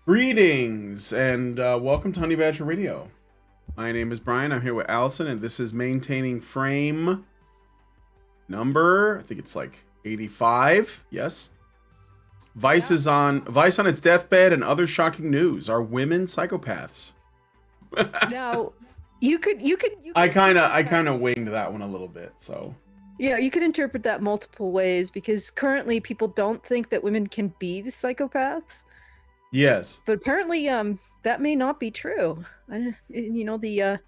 Greetings and welcome to Honey Badger Radio. My name is Brian. I'm here with Allison, and this is Maintaining Frame number, I think it's like 85. Yes. Vice is on its deathbed, and other shocking news. Are women psychopaths? Now, you could I kind of winged that one a little bit, so. Yeah, you could interpret that multiple ways because currently people don't think that women can be the psychopaths. Yes. But apparently that may not be true. You know, the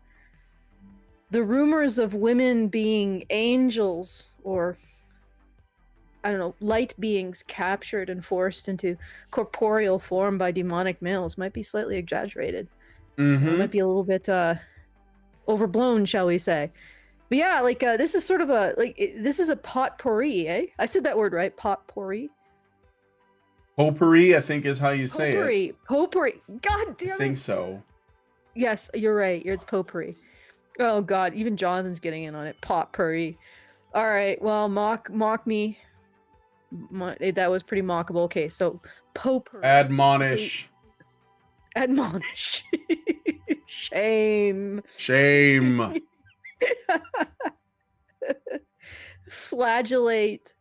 rumors of women being angels or I don't know, light beings captured and forced into corporeal form by demonic males might be slightly exaggerated. It might be a little bit overblown, shall we say. But yeah, like this is sort of this is a potpourri, eh? I said that word right, potpourri. Potpourri, I think, is how you say it. Potpourri. God damn it. I think so. Yes, you're right. It's potpourri. Oh God, even Jonathan's getting in on it. Potpourri. All right. Well, mock me. That was pretty mockable. Okay, so potpourri. Admonish. Admonish. Shame. Flagellate.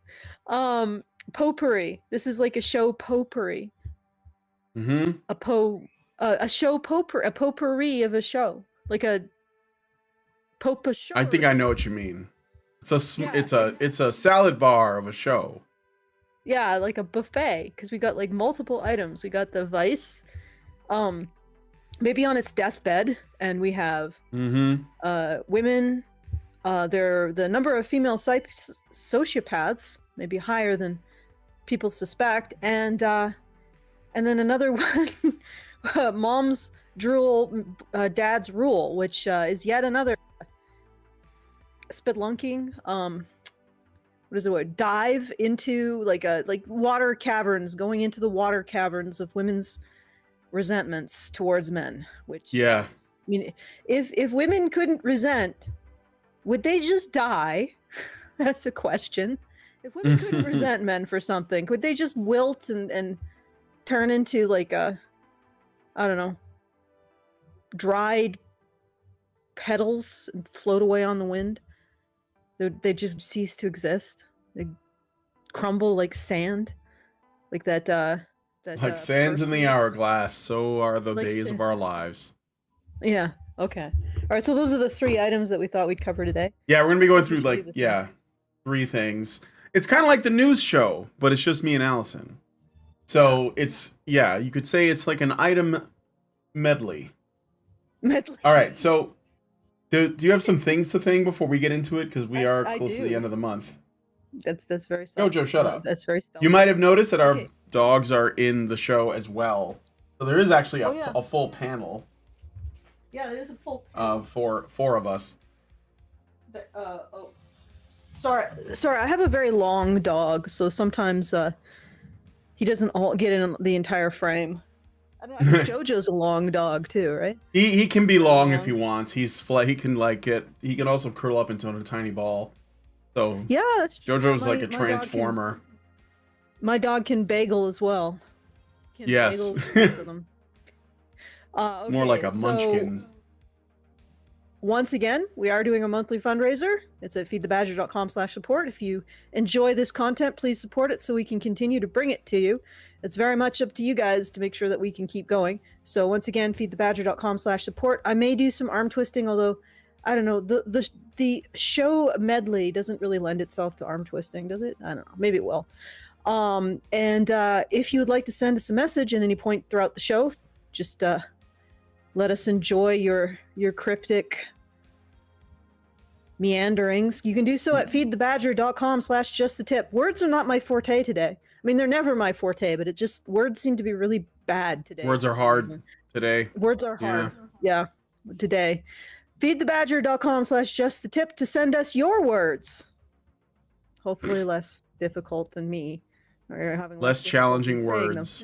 Potpourri. This is like a show potpourri. A show potpourri. A potpourri of a show. Like a show. I think I know what you mean. It's a salad bar of a show. Yeah, like a buffet, because we got like multiple items. We got the Vice, maybe on its deathbed, and we have women. The number of female sociopaths may be higher than people suspect, and then another one, mom's drool, dad's rule, which is yet another spelunking. What is the word? Dive into like water caverns, going into the water caverns of women's resentments towards men. Which I mean, if women couldn't resent, would they just die? That's a question. If women couldn't resent men for something, could they just wilt and turn into like I don't know, dried petals and float away on the wind? They just cease to exist. They crumble like sand, like that. Like sands in the hourglass, so are the like days of our lives. Yeah. Okay. All right. So those are the 3 items that we thought we'd cover today. Yeah, we're gonna be going through like 3 things. It's kind of like the news show, but it's just me and Allison. So it's you could say it's like an item medley. All right. So. Do you have some things to think before we get into it? Because we are close to the end of the month. That's very Jojo, shut up. That's very stealthy. You might have noticed that our dogs are in the show as well. So there is actually a full panel. Yeah, there is a full panel. For 4 of us. Sorry, I have a very long dog, so sometimes he doesn't all get in the entire frame. I think Jojo's a long dog too, right? He can be long if he wants. He can he can also curl up into a tiny ball. So yeah, that's true. Jojo's like a transformer. My dog can bagel as well. Yes. Bagel of them. Okay, more like a munchkin. Once again, we are doing a monthly fundraiser. It's at feedthebadger.com/support. If you enjoy this content, please support it so we can continue to bring it to you. It's very much up to you guys to make sure that we can keep going. So once again, feedthebadger.com/support. I may do some arm twisting, although I don't know, the show medley doesn't really lend itself to arm twisting, does it? I don't know. Maybe it will. And if you would like to send us a message at any point throughout the show, just let us enjoy your cryptic meanderings. You can do so at feedthebadger.com/justthetip. Words are not my forte today. I mean, they're never my forte, but words seem to be really bad today. Words are hard today. Words are hard. Yeah, today. Feedthebadger.com/justthetip to send us your words. Hopefully less difficult than me. Or having less challenging words.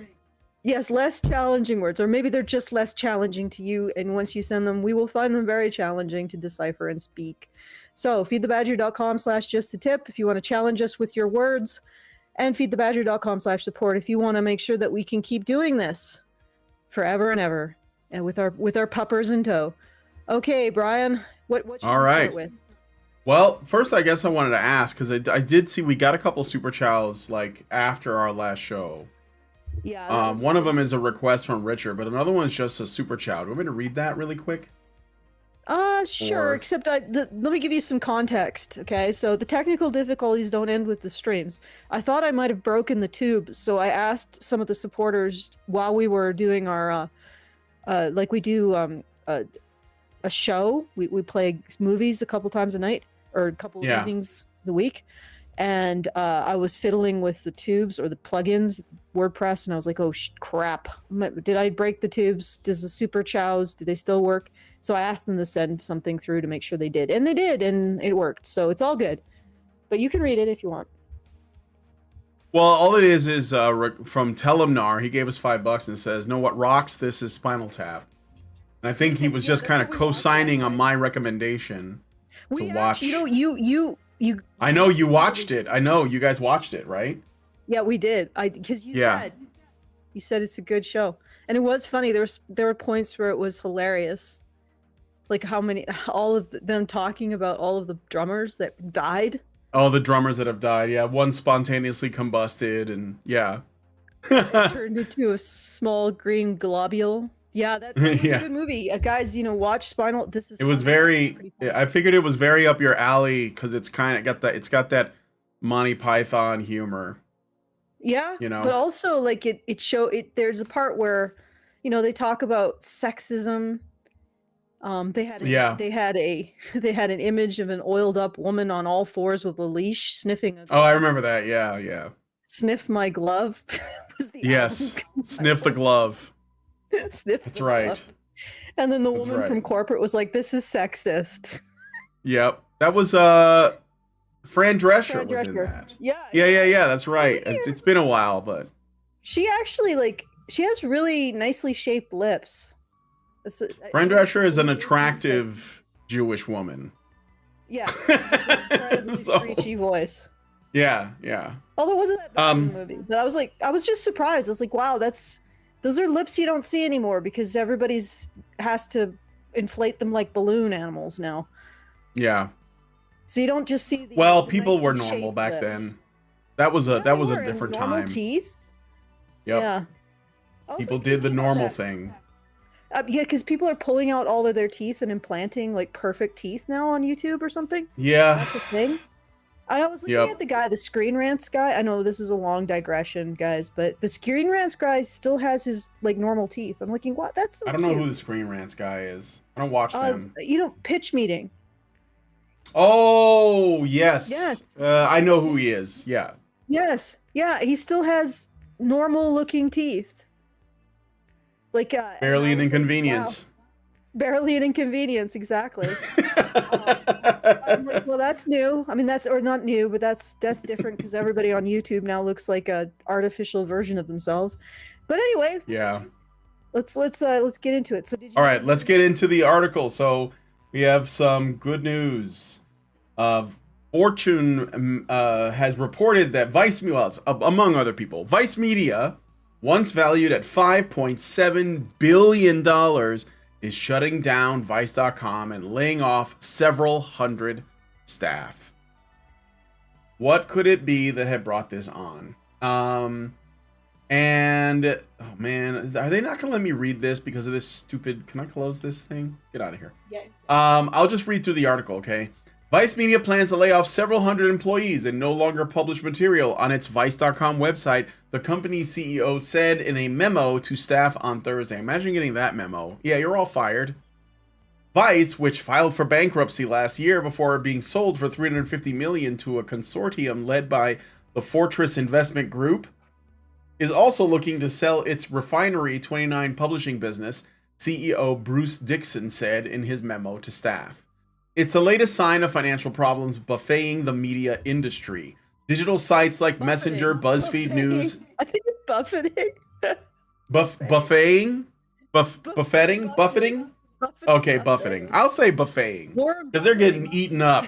Yes, less challenging words. Or maybe they're just less challenging to you, and once you send them, we will find them very challenging to decipher and speak. So, feedthebadger.com/justthetip if you want to challenge us with your words. And feedthebadger.com/support if you want to make sure that we can keep doing this. forever and ever, and with our puppers in tow. Okay, Brian, what should All we right. start with? Well, first, I guess I wanted to ask, because I did see we got a couple super chows like after our last show. Yeah. One of them is a request from Richard, but another one's just a super chow. Do you want me to read that really quick? Sure. Except let me give you some context. Okay, so the technical difficulties don't end with the streams. I thought I might have broken the tube, so I asked some of the supporters while we were doing our, like we do a show. We play movies a couple times a night or a couple of evenings a week, and I was fiddling with the tubes or the plugins, WordPress, and I was like, oh crap, did I break the tubes? Does the super chows, do they still work? So I asked them to send something through to make sure they did, and they did, and it worked, so it's all good. But you can read it if you want. Well, all it is from Telemnar. He gave us $5 and says, "Know what rocks? This is Spinal Tap." And I think he was just kind of co-signing on my recommendation to watch. You. I know you watched it. I know you guys watched it, right? Yeah, we did. Because you said it's a good show, and it was funny. There were points where it was hilarious, like all of them talking about all of the drummers that died. All the drummers that have died. Yeah, one spontaneously combusted, and yeah, turned into a small green globule. Yeah, that was a good movie. Guys, watch Spinal. It was very. I figured it was very up your alley because it's kind of got that. It's got that Monty Python humor. Yeah, but also like there's a part where, they talk about sexism. They had an image of an oiled up woman on all fours with a leash sniffing. I remember that. Yeah. Sniff my glove. Was the sniff the glove. That's right. Glove. And then the woman from corporate was like, "This is sexist." Yep, that was Fran Drescher was in that. Yeah. That's right. It's been a while, but she actually she has really nicely shaped lips. Fran Drescher is an attractive Jewish woman. Yeah, incredibly screechy voice. Yeah. Although it wasn't that bad in the movie, but I was just surprised. I was like, wow, those are lips you don't see anymore because everybody's has to inflate them like balloon animals now. Yeah. So you don't just see the people were normal back then. That was a different time. Normal teeth. Yep. Yeah. People did the normal thing. Yeah, because people are pulling out all of their teeth and implanting like perfect teeth now on YouTube or something. Yeah. That's a thing. And I was looking at the guy, the Screen Rants guy. I know this is a long digression, guys, but the Screen Rants guy still has his like normal teeth. I'm looking, what? That's so I don't know who the Screen Rants guy is. I don't watch them. Pitch Meeting. Oh, yes. Yes. I know who he is. Yeah. Yes. Yeah, he still has normal looking teeth. Like barely an inconvenience. Like, wow. Barely an inconvenience, exactly. I'm like, well, that's new. I mean, not new, but that's different because everybody on YouTube now looks like a artificial version of themselves. But anyway, yeah. Let's get into it. So all right, let's get into the article. So we have some good news. Fortune has reported that Vice, among other people, Vice Media, once valued at $5.7 billion, is shutting down Vice.com and laying off several hundred staff. What could it be that had brought this on? And oh man, are they not gonna let me read this because of this stupid? Can I close this thing? Get out of here. Yeah. I'll just read through the article, okay? Vice Media plans to lay off several hundred employees and no longer publish material on its Vice.com website, the company's CEO said in a memo to staff on Thursday. Imagine getting that memo. Yeah, you're all fired. Vice, which filed for bankruptcy last year before being sold for $350 million to a consortium led by the Fortress Investment Group, is also looking to sell its Refinery 29 publishing business, CEO Bruce Dixon said in his memo to staff. It's the latest sign of financial problems buffeting the media industry. Digital sites like Messenger, BuzzFeed News. I think it's buffeting. Buffeting? Buffeting? Okay, buffeting. I'll say buffeting. Because they're getting eaten up.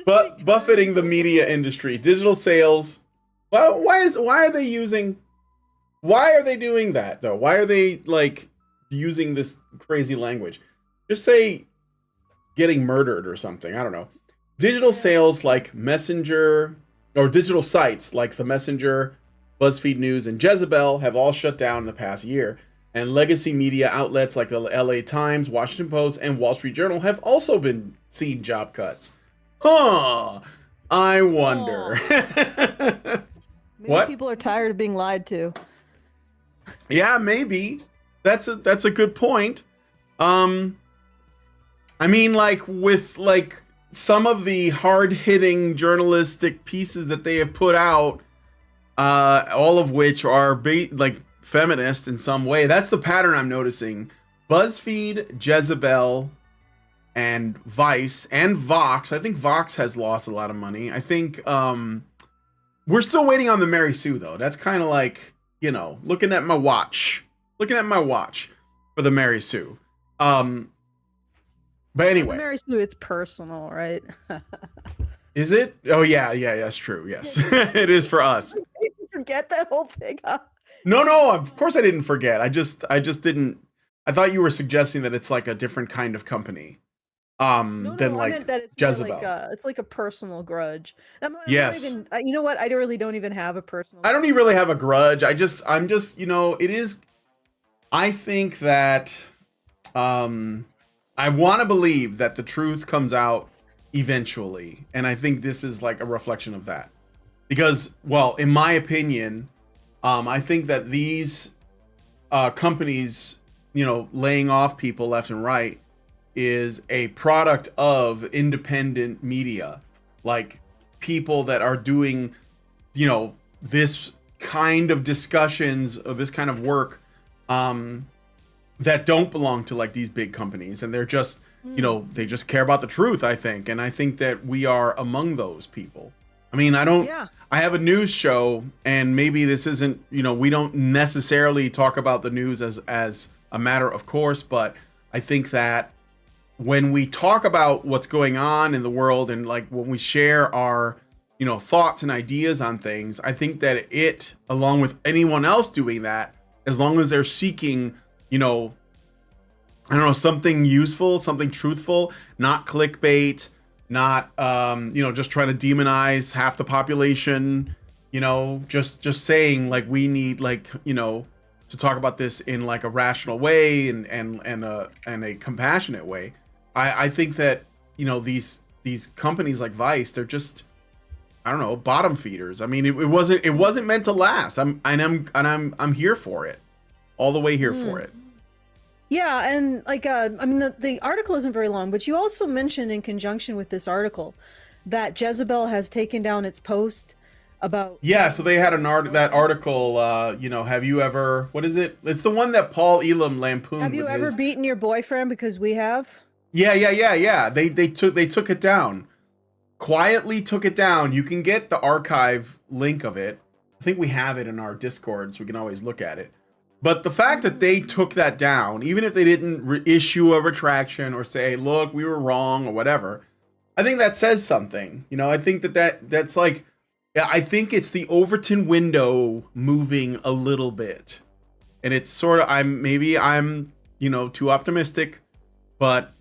But buffeting the media industry. Digital sales. Well, why are they using Why are they doing that though? Why are they like using this crazy language? Just say getting murdered or something. I don't know. Digital sales like Messenger, or digital sites like the Messenger, BuzzFeed News, and Jezebel have all shut down in the past year. And legacy media outlets like the LA Times, Washington Post, and Wall Street Journal have also been seeing job cuts. Huh. I wonder. Maybe What? people are tired of being lied to. Yeah, maybe. That's a good point. I mean, like with like some of the hard-hitting journalistic pieces that they have put out, all of which are like feminist in some way. That's the pattern I'm noticing. BuzzFeed, Jezebel, and Vice, and Vox. I think Vox has lost a lot of money. I think we're still waiting on the Mary Sue though. That's kind of like, you know, looking at my watch for the Mary Sue. But anyway, Mary Sue, it's personal, right? Is it? Oh yeah, that's true. Yes, it is for us. Did you forget that whole thing? No, of course I didn't forget. I just didn't. I thought you were suggesting that it's like a different kind of company, than like I meant that it's Jezebel. It's like a personal grudge. Yes. You know what? I really don't even have a personal. I don't even really have a grudge. I'm just, you know, it is. I think that, I want to believe that the truth comes out eventually, and I think this is like a reflection of that. Because, well, in my opinion, I think that these companies, you know, laying off people left and right is a product of independent media, like people that are doing, you know, this kind of discussions of this kind of work, that don't belong to like these big companies, and they're just, you know, they just care about the truth, I think. And I think that we are among those people. I mean, I have a news show, and maybe this isn't, you know, we don't necessarily talk about the news as a matter of course, but I think that when we talk about what's going on in the world, and like when we share our, you know, thoughts and ideas on things, I think that it, along with anyone else doing that, as long as they're seeking, you know, I don't know, something useful, something truthful, not clickbait, not, you know, just trying to demonize half the population, you know, just saying like we need, like, you know, to talk about this in like a rational way and a compassionate way. I think that, you know, these companies like Vice, they're just, I don't know, bottom feeders. I mean, it wasn't meant to last. I'm here for it, all the way here for it. Yeah, and like, I mean, the article isn't very long, but you also mentioned in conjunction with this article that Jezebel has taken down its post about. Yeah, so they had that article. You know, have you ever? What is it? It's the one that Paul Elam lampooned. Have you ever beaten your boyfriend? Because we have. Yeah. They took it down. Quietly took it down. You can get the archive link of it. I think we have it in our Discord, so we can always look at it. But the fact that they took that down, even if they didn't issue a retraction or say, look, we were wrong or whatever, I think that says something. You know, I think that's like, yeah, I think it's the Overton window moving a little bit. And it's sort of, I'm, you know, too optimistic, but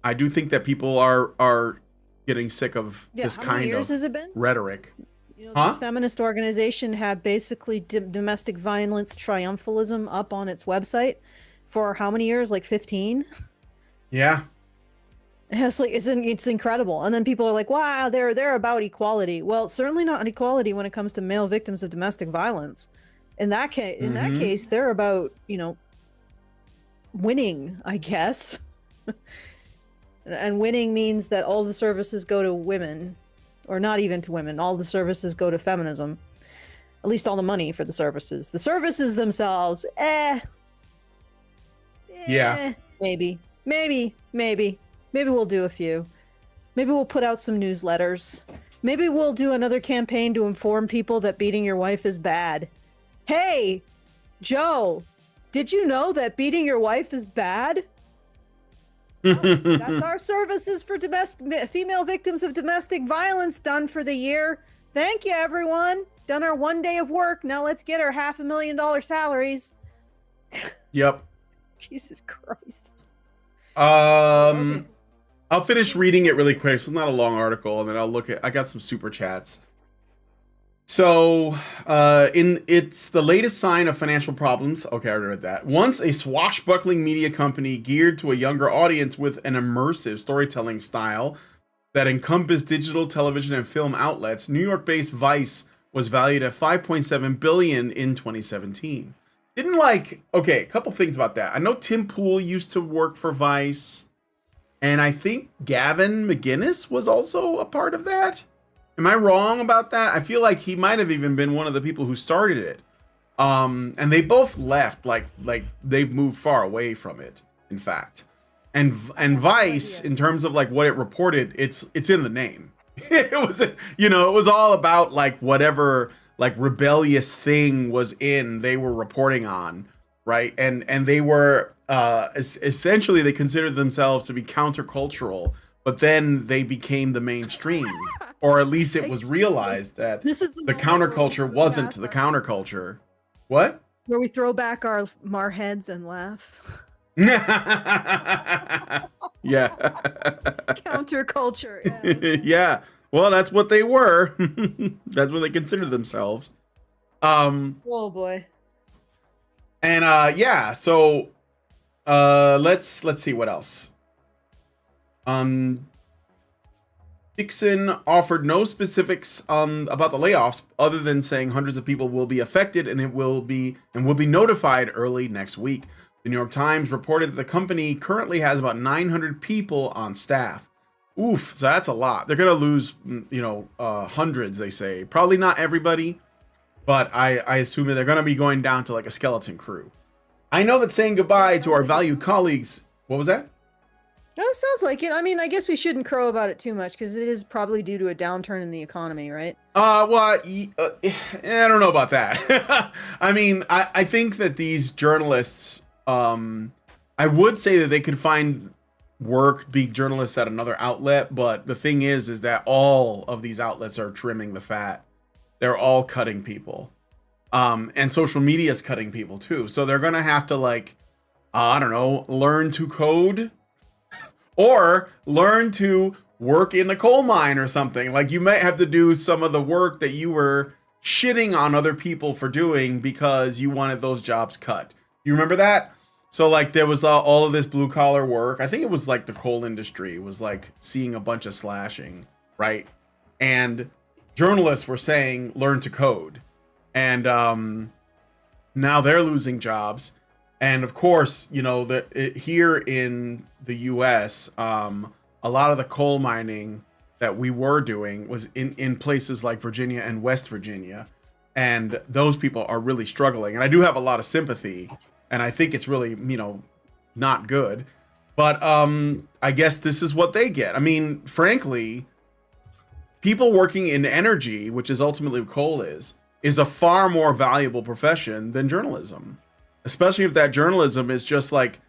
I do think that people are getting sick of this kind of rhetoric. You know, this feminist organization had basically domestic violence triumphalism up on its website for how many years? Like 15? Yeah. It's like, it's incredible. And then people are like, wow, they're about equality. Well, certainly not equality when it comes to male victims of domestic violence. In that case, they're about, you know, winning, I guess. And winning means that all the services go to women. Or not even to women. All the services go to feminism. At least all the money for the services. The services themselves, yeah. Maybe we'll do a few. Maybe we'll put out some newsletters. Maybe we'll do another campaign to inform people that beating your wife is bad. Hey, Joe, did you know that beating your wife is bad? Well, that's our services for female victims of domestic violence done for the year. Thank you, everyone. done our 1 day of work. Now let's get our $500,000 salaries. Yep. Jesus Christ. I'll finish reading it really quick. So it's not a long article, and then I got some super chats. So, it's the latest sign of financial problems. Okay, I read that. Once a swashbuckling media company geared to a younger audience with an immersive storytelling style that encompassed digital television and film outlets, New York-based Vice was valued at $5.7 billion in 2017. Okay, a couple things about that. I know Tim Pool used to work for Vice, and I think Gavin McGinnis was also a part of that. Am I wrong about that? I feel like he might have even been one of the people who started it. And they both left, like they've moved far away from it, in fact. And Vice, in terms of like what it reported, it's in the name. It was, it was all about like whatever like rebellious thing was they were reporting on, right? And they were essentially, they considered themselves to be countercultural, but then they became the mainstream. Or at least it was realized that the counterculture wasn't the counterculture. What? Where we throw back our heads and laugh. Yeah. Counterculture. Yeah. Yeah. Well, that's what they were. That's what they considered themselves. Oh boy. And yeah. So, let's see what else. Dixon offered no specifics about the layoffs other than saying hundreds of people will be affected and will be notified early next week. The New York Times reported that the company currently has about 900 people on staff. Oof, so that's a lot. They're going to lose, hundreds, they say. Probably not everybody, but I assume that they're going to be going down to like a skeleton crew. I know that saying goodbye to our valued colleagues. What was that? Oh, sounds like it. I mean, I guess we shouldn't crow about it too much because it is probably due to a downturn in the economy, right? Well, I don't know about that. I mean, I think that these journalists, I would say that they could find work, be journalists at another outlet, but the thing is that all of these outlets are trimming the fat. They're all cutting people. And social media is cutting people too. So they're going to have to learn to code. Or learn to work in the coal mine or something. Like you might have to do some of the work that you were shitting on other people for doing because you wanted those jobs cut. You remember that? So like there was all of this blue collar work. I think it was like the coal industry was like seeing a bunch of slashing, right? And journalists were saying learn to code. And now they're losing jobs. And of course, here in the US, a lot of the coal mining that we were doing was in places like Virginia and West Virginia. And those people are really struggling. And I do have a lot of sympathy. And I think it's really, not good. But I guess this is what they get. I mean, frankly, people working in energy, which is ultimately what coal is a far more valuable profession than journalism. Especially if that journalism is just like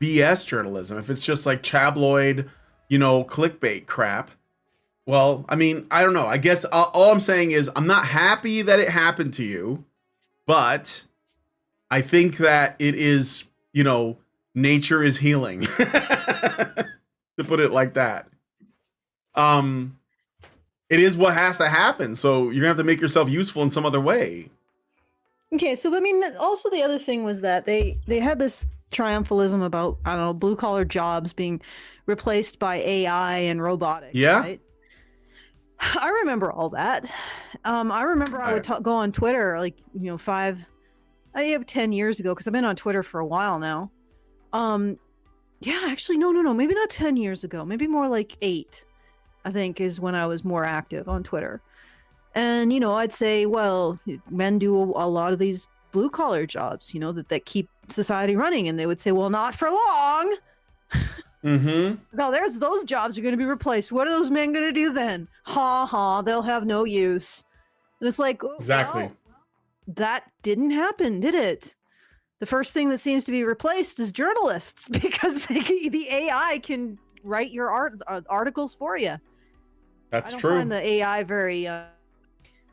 BS journalism. If it's just like tabloid, clickbait crap. Well, I mean, I don't know. I guess all I'm saying is I'm not happy that it happened to you, but I think that it is, nature is healing. To put it like that. It is what has to happen. So you're gonna have to make yourself useful in some other way. Okay, so I mean, also the other thing was that they had this triumphalism about, I don't know, blue collar jobs being replaced by AI and robotics. Yeah. Right? I remember all that. I remember I would go on Twitter 10 years ago, because I've been on Twitter for a while now. Yeah, actually, no, maybe not 10 years ago, maybe more like 8, I think, is when I was more active on Twitter. And, I'd say, well, men do a lot of these blue collar jobs, that keep society running. And they would say, well, not for long. Mm-hmm. Well, those jobs are going to be replaced. What are those men going to do then? Ha ha, they'll have no use. And it's like, exactly. Well, that didn't happen, did it? The first thing that seems to be replaced is journalists, because the AI can write your articles for you. That's true. I true. don't find the AI very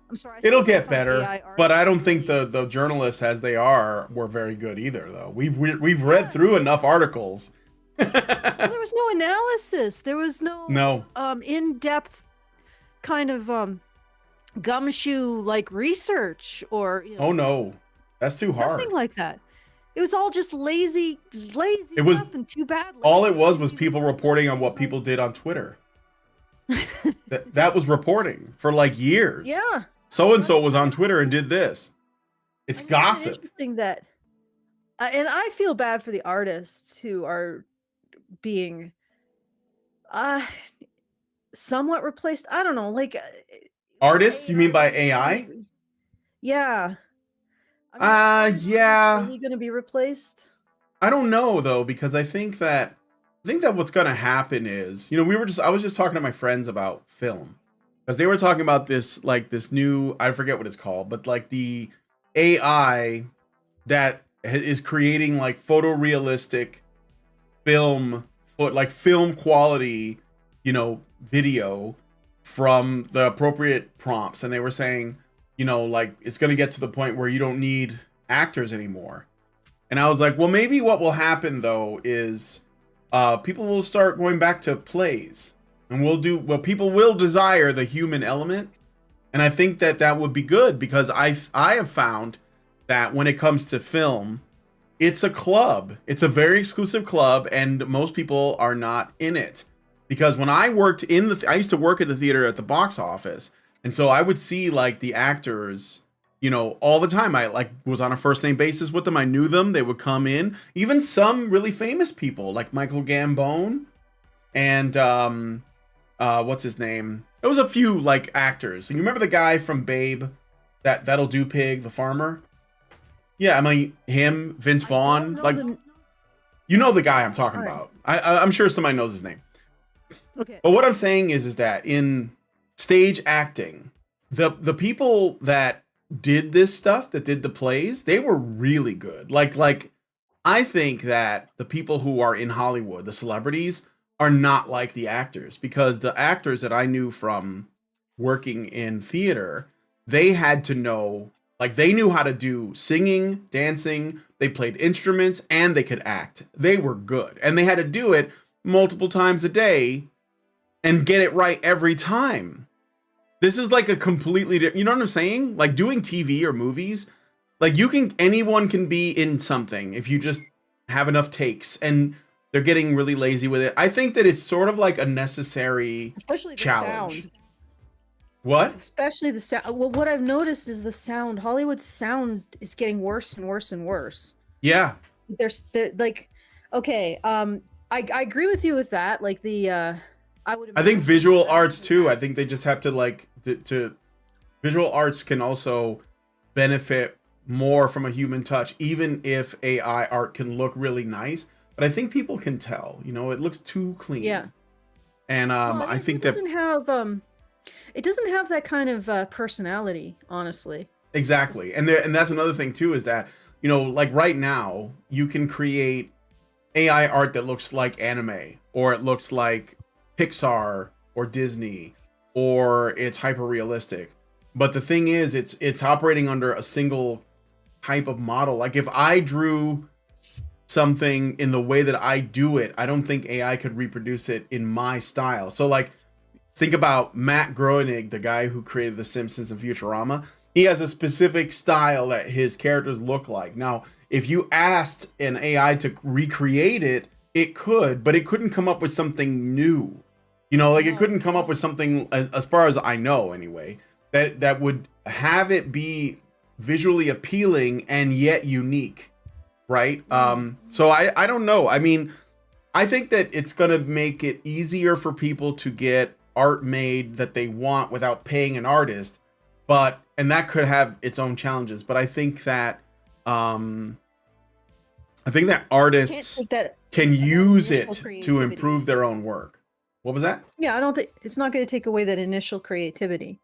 I'm sorry. It'll get better, but I don't think the journalists as they were very good either, though. We've read through enough articles. Well, there was no analysis. There was no in-depth kind of gumshoe like research or oh no, that's too hard. Nothing like that. It was all just lazy stuff and too bad. All it was people reporting on what people did on Twitter. that was reporting for like years. Yeah. So and so was on Twitter and did this. It's gossip. It's interesting that, and I feel bad for the artists who are being somewhat replaced. I don't know, like artists. You mean by AI? Yeah. Yeah. Are they going to be replaced? I don't know though, because I think that what's going to happen is, I was just talking to my friends about film, because they were talking about this new, I forget what it's called, but like the AI that is creating like photorealistic film quality, video from the appropriate prompts. And they were saying, like it's going to get to the point where you don't need actors anymore. And I was like, well, maybe what will happen though is people will start going back to plays, and people will desire the human element. And I think that would be good, because I have found that when it comes to film, it's a club. It's a very exclusive club, and most people are not in it. Because when I worked I used to work at the theater at the box office, and so I would see like the actors, all the time. I like was on a first name basis with them. I knew them. They would come in. Even some really famous people like Michael Gambon and what's his name? There was a few like actors. And you remember the guy from Babe, that'll do pig, the farmer? Yeah, I mean him, Vince Vaughn. Like you know the guy I'm talking about. I'm sure somebody knows his name. Okay. But what I'm saying is that in stage acting, the people that did this stuff, that did the plays, they were really good. Like I think that the people who are in Hollywood, the celebrities, are not like the actors, because the actors that I knew from working in theater, they had to know, like they knew how to do singing, dancing, they played instruments, and they could act. They were good. And they had to do it multiple times a day and get it right every time. This is like a completely different, you know what I'm saying? Like doing TV or movies, like anyone can be in something if you just have enough takes, and they're getting really lazy with it. I think that it's sort of like a necessary especially the challenge. Sound. What? Especially the sound. Well, what I've noticed is the sound. Hollywood's sound is getting worse and worse and worse. Yeah. They're like, okay, I agree with you with that. Like I think visual arts too. I think they just have to like to visual arts can also benefit more from a human touch, even if AI art can look really nice. But I think people can tell, it looks too clean. Yeah. And I think that it doesn't have that kind of personality, honestly. Exactly. And that's another thing too, is that, like right now you can create AI art that looks like anime, or it looks like Pixar or Disney, or it's hyper realistic. But the thing is, it's operating under a single type of model. Like if I drew something in the way that I do it, I don't think AI could reproduce it in my style. So like think about Matt Groening, the guy who created The Simpsons and Futurama. He has a specific style that his characters look like. Now, if you asked an AI to recreate it, it could, but it couldn't come up with something new. It couldn't come up with something, as far as I know anyway, that would have it be visually appealing and yet unique, right? So I don't know. I mean, I think that it's going to make it easier for people to get art made that they want without paying an artist, and that could have its own challenges. But I think that artists can use it to improve their own work. What was that? Yeah, I don't think it's not going to take away that initial creativity.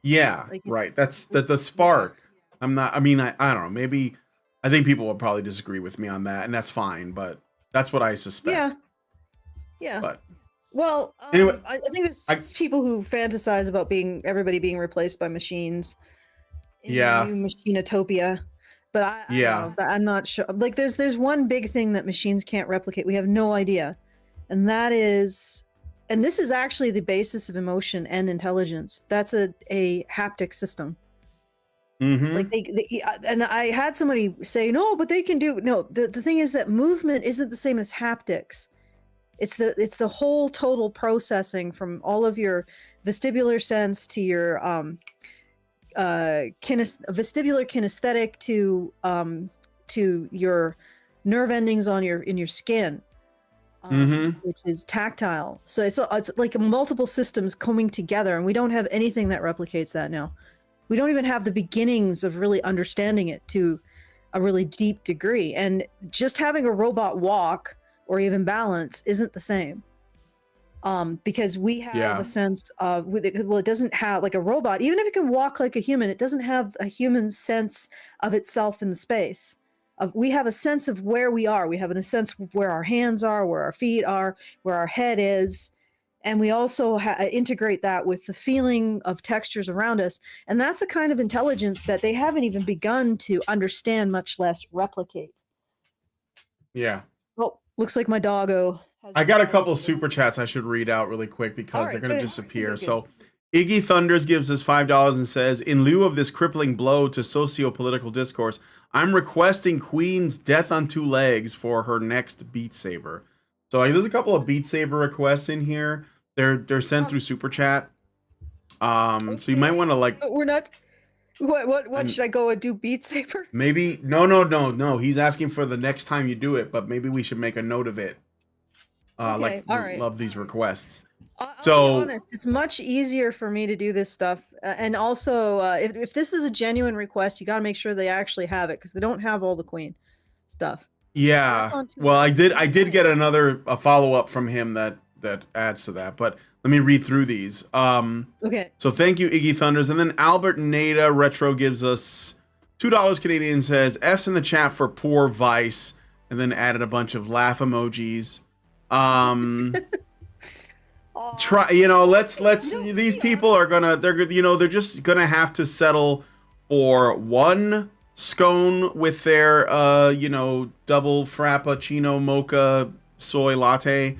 Yeah, right. That's the spark. I don't know. Maybe I think people will probably disagree with me on that, and that's fine. But that's what I suspect. Yeah. But Well, Anyway, I think there's people who fantasize about everybody being replaced by machines in the yeah, new machinotopia, but I don't yeah, know. I'm not sure. Like, there's one big thing that machines can't replicate. We have no idea, and that is, and this is actually the basis of emotion and intelligence. That's a haptic system. Like and I had somebody say, no, but they can do no. The thing is that movement isn't the same as haptics. It's the whole total processing from all of your vestibular sense to your vestibular kinesthetic to your nerve endings on in your skin, which is tactile. So it's like multiple systems coming together, and we don't have anything that replicates that now. We don't even have the beginnings of really understanding it to a really deep degree. And just having a robot walk or even balance isn't the same. Because we have a sense of, well, it doesn't have, like a robot, even if it can walk like a human, it doesn't have a human sense of itself in the space. We have a sense of where we are. We have a sense of where our hands are, where our feet are, where our head is. And we also integrate that with the feeling of textures around us. And that's a kind of intelligence that they haven't even begun to understand, much less replicate. Yeah. Well, looks like my doggo. I got a couple super chats I should read out really quick because they're going to disappear. So Iggy Thunders gives us $5 and says, in lieu of this crippling blow to socio-political discourse, I'm requesting Queen's Death on Two Legs for her next Beat Saber. So there's a couple of Beat Saber requests in here. They're sent through super chat. So you might want to like. We're not. What should I go and do? Beat Saber? Maybe no. He's asking for the next time you do it, but maybe we should make a note of it. Okay, all right. Love these requests. I'll be honest, it's much easier for me to do this stuff, and also if this is a genuine request, you got to make sure they actually have it because they don't have all the Queen stuff. Yeah. Well, I did get a follow up from him that adds to that, but let me read through these. Okay. So thank you, Iggy Thunders, and then Albert Nada Retro gives us $2 Canadian and says F's in the chat for poor Vice, and then added a bunch of laugh emojis. Try, let's these people are they're just gonna have to settle for one scone with their double frappuccino mocha soy latte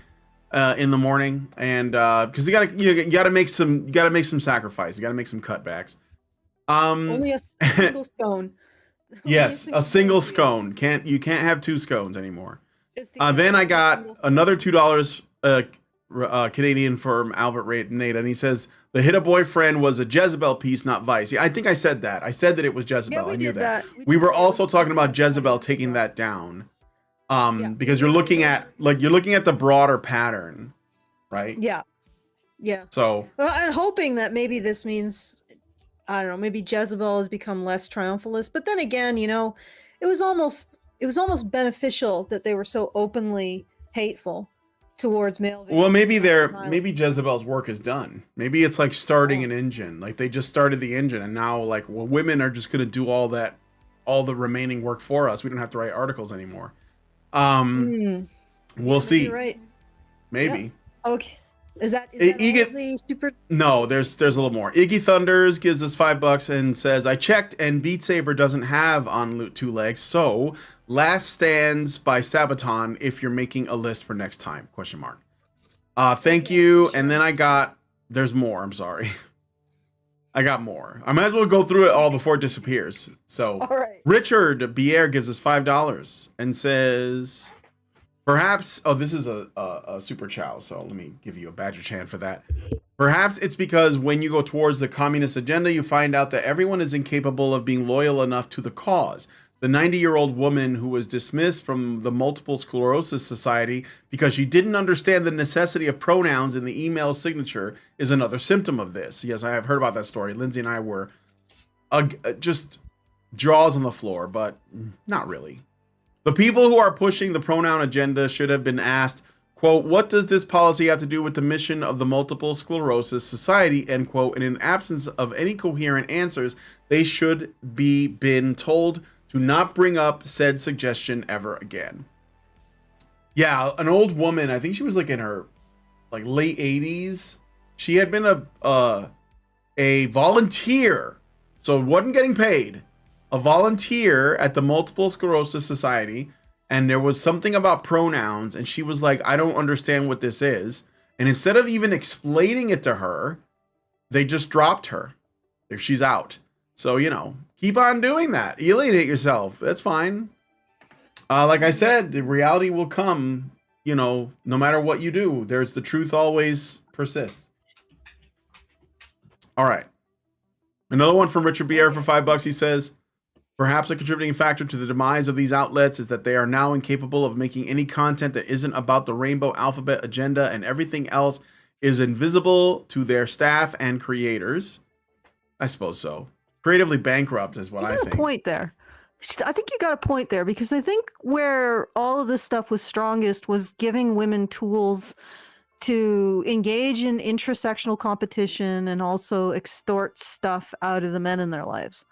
in the morning, and because you gotta make some sacrifice, you gotta make some cutbacks. Only a single scone. Yes, a single scone. You can't have two scones anymore. Then I got another $2 Canadian from Albert Nate, and he says the Hit a Boyfriend was a Jezebel piece, not Vice. Yeah, I think I said that. I said that it was Jezebel. Yeah, I knew that. We were also talking about Jezebel taking that down. Because you're looking at the broader pattern, right? Yeah. So I'm hoping that maybe this means, I don't know, maybe Jezebel has become less triumphalist. But then again, it was almost beneficial that they were so openly hateful towards male victims. Well, maybe Jezebel's work is done. Maybe it's like starting an engine. Like they just started the engine, and now women are just gonna do all the remaining work for us. We don't have to write articles anymore. We'll see. Right. Maybe. Yep. Okay. Is that all the super? No, there's a little more. Iggy Thunders gives us $5 and says, I checked and Beat Saber doesn't have on two legs, so Last Stands by Sabaton if you're making a list for next time, ? Thank you. Sure. And then there's more, I'm sorry. I got more. I might as well go through it all before it disappears. So all right. Richard Bier gives us $5 and says, perhaps, this is a super chow, so let me give you a Badger chant for that. Perhaps it's because when you go towards the communist agenda, you find out that everyone is incapable of being loyal enough to the cause. The 90-year-old woman who was dismissed from the Multiple Sclerosis Society because she didn't understand the necessity of pronouns in the email signature is another symptom of this. Yes, I have heard about that story. Lindsay and I were just jaws on the floor, but not really. The people who are pushing the pronoun agenda should have been asked, quote, what does this policy have to do with the mission of the Multiple Sclerosis Society, end quote, and in absence of any coherent answers, they should be been told to not bring up said suggestion ever again. Yeah, an old woman, I think she was in her like late 80s. She had been a volunteer, so wasn't getting paid, a volunteer at the Multiple Sclerosis Society, and there was something about pronouns, and she was like, I don't understand what this is. And instead of even explaining it to her, they just dropped her. She's out. So, you know, keep on doing that. Alienate yourself. That's fine. Like I said, the reality will come, you know, no matter what you do. There's the truth always persists. All right. Another one from Richard Bier for $5. He says, perhaps a contributing factor to the demise of these outlets is that they are now incapable of making any content that isn't about the rainbow alphabet agenda, and everything else is invisible to their staff and creators. I suppose so. Creatively bankrupt is what I think. You got a point there. I think you got a point there, because I think where all of this stuff was strongest was giving women tools to engage in intersectional competition and also extort stuff out of the men in their lives.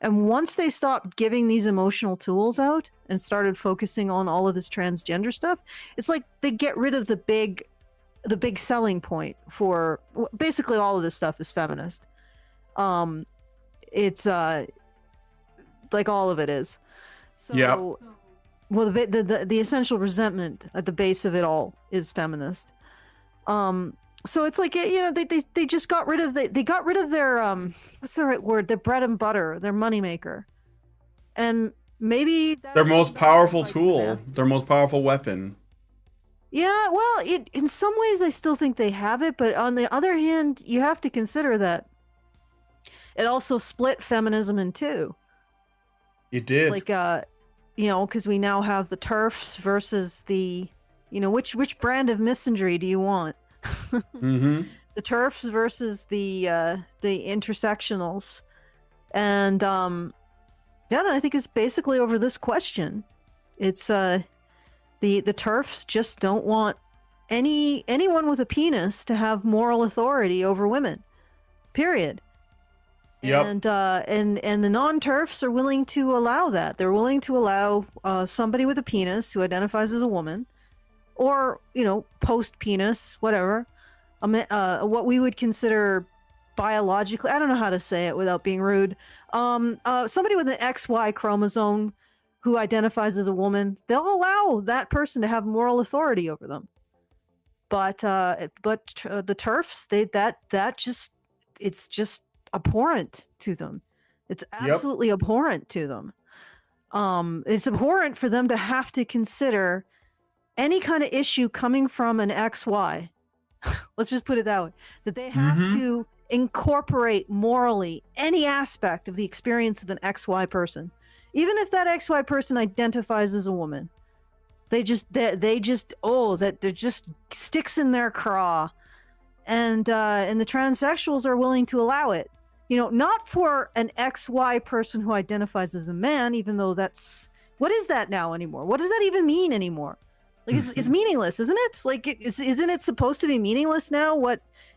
And once they stopped giving these emotional tools out and started focusing on all of this transgender stuff, it's like they get rid of the big selling point for basically all of this stuff is feminist. It's like all of it is. So, yep. Well, the essential resentment at the base of it all is feminist. So it's like, you know, they just got rid of they got rid of their what's the right word? Their bread and butter, their moneymaker, and maybe their most powerful tool, their most powerful weapon. Yeah, well, in some ways I still think they have it, but on the other hand, you have to consider that it also split feminism in two. It did. Like, you know, because we now have the TERFs versus the, you know, which brand of misandry do you want? Mm-hmm. The TERFs versus the intersectionals, and yeah, I think it's basically over this question. It's the TERFs just don't want anyone with a penis to have moral authority over women. Period. Yep. And the non-TERFs are willing to allow that. They're willing to allow somebody with a penis who identifies as a woman, or, you know, post-penis, whatever, what we would consider biologically, I don't know how to say it without being rude, somebody with an XY chromosome who identifies as a woman, they'll allow that person to have moral authority over them. But the TERFs, it's just abhorrent to them. It's absolutely abhorrent to them. It's abhorrent for them to have to consider any kind of issue coming from an XY. Let's just put it that way. That they have to incorporate morally any aspect of the experience of an XY person. Even if that XY person identifies as a woman. They're just sticks in their craw. And the transsexuals are willing to allow it. You know, not for an XY person who identifies as a man, even though that's, what is that now anymore? What does that even mean anymore? Like, it's meaningless, isn't it? Like, isn't it supposed to be meaningless now?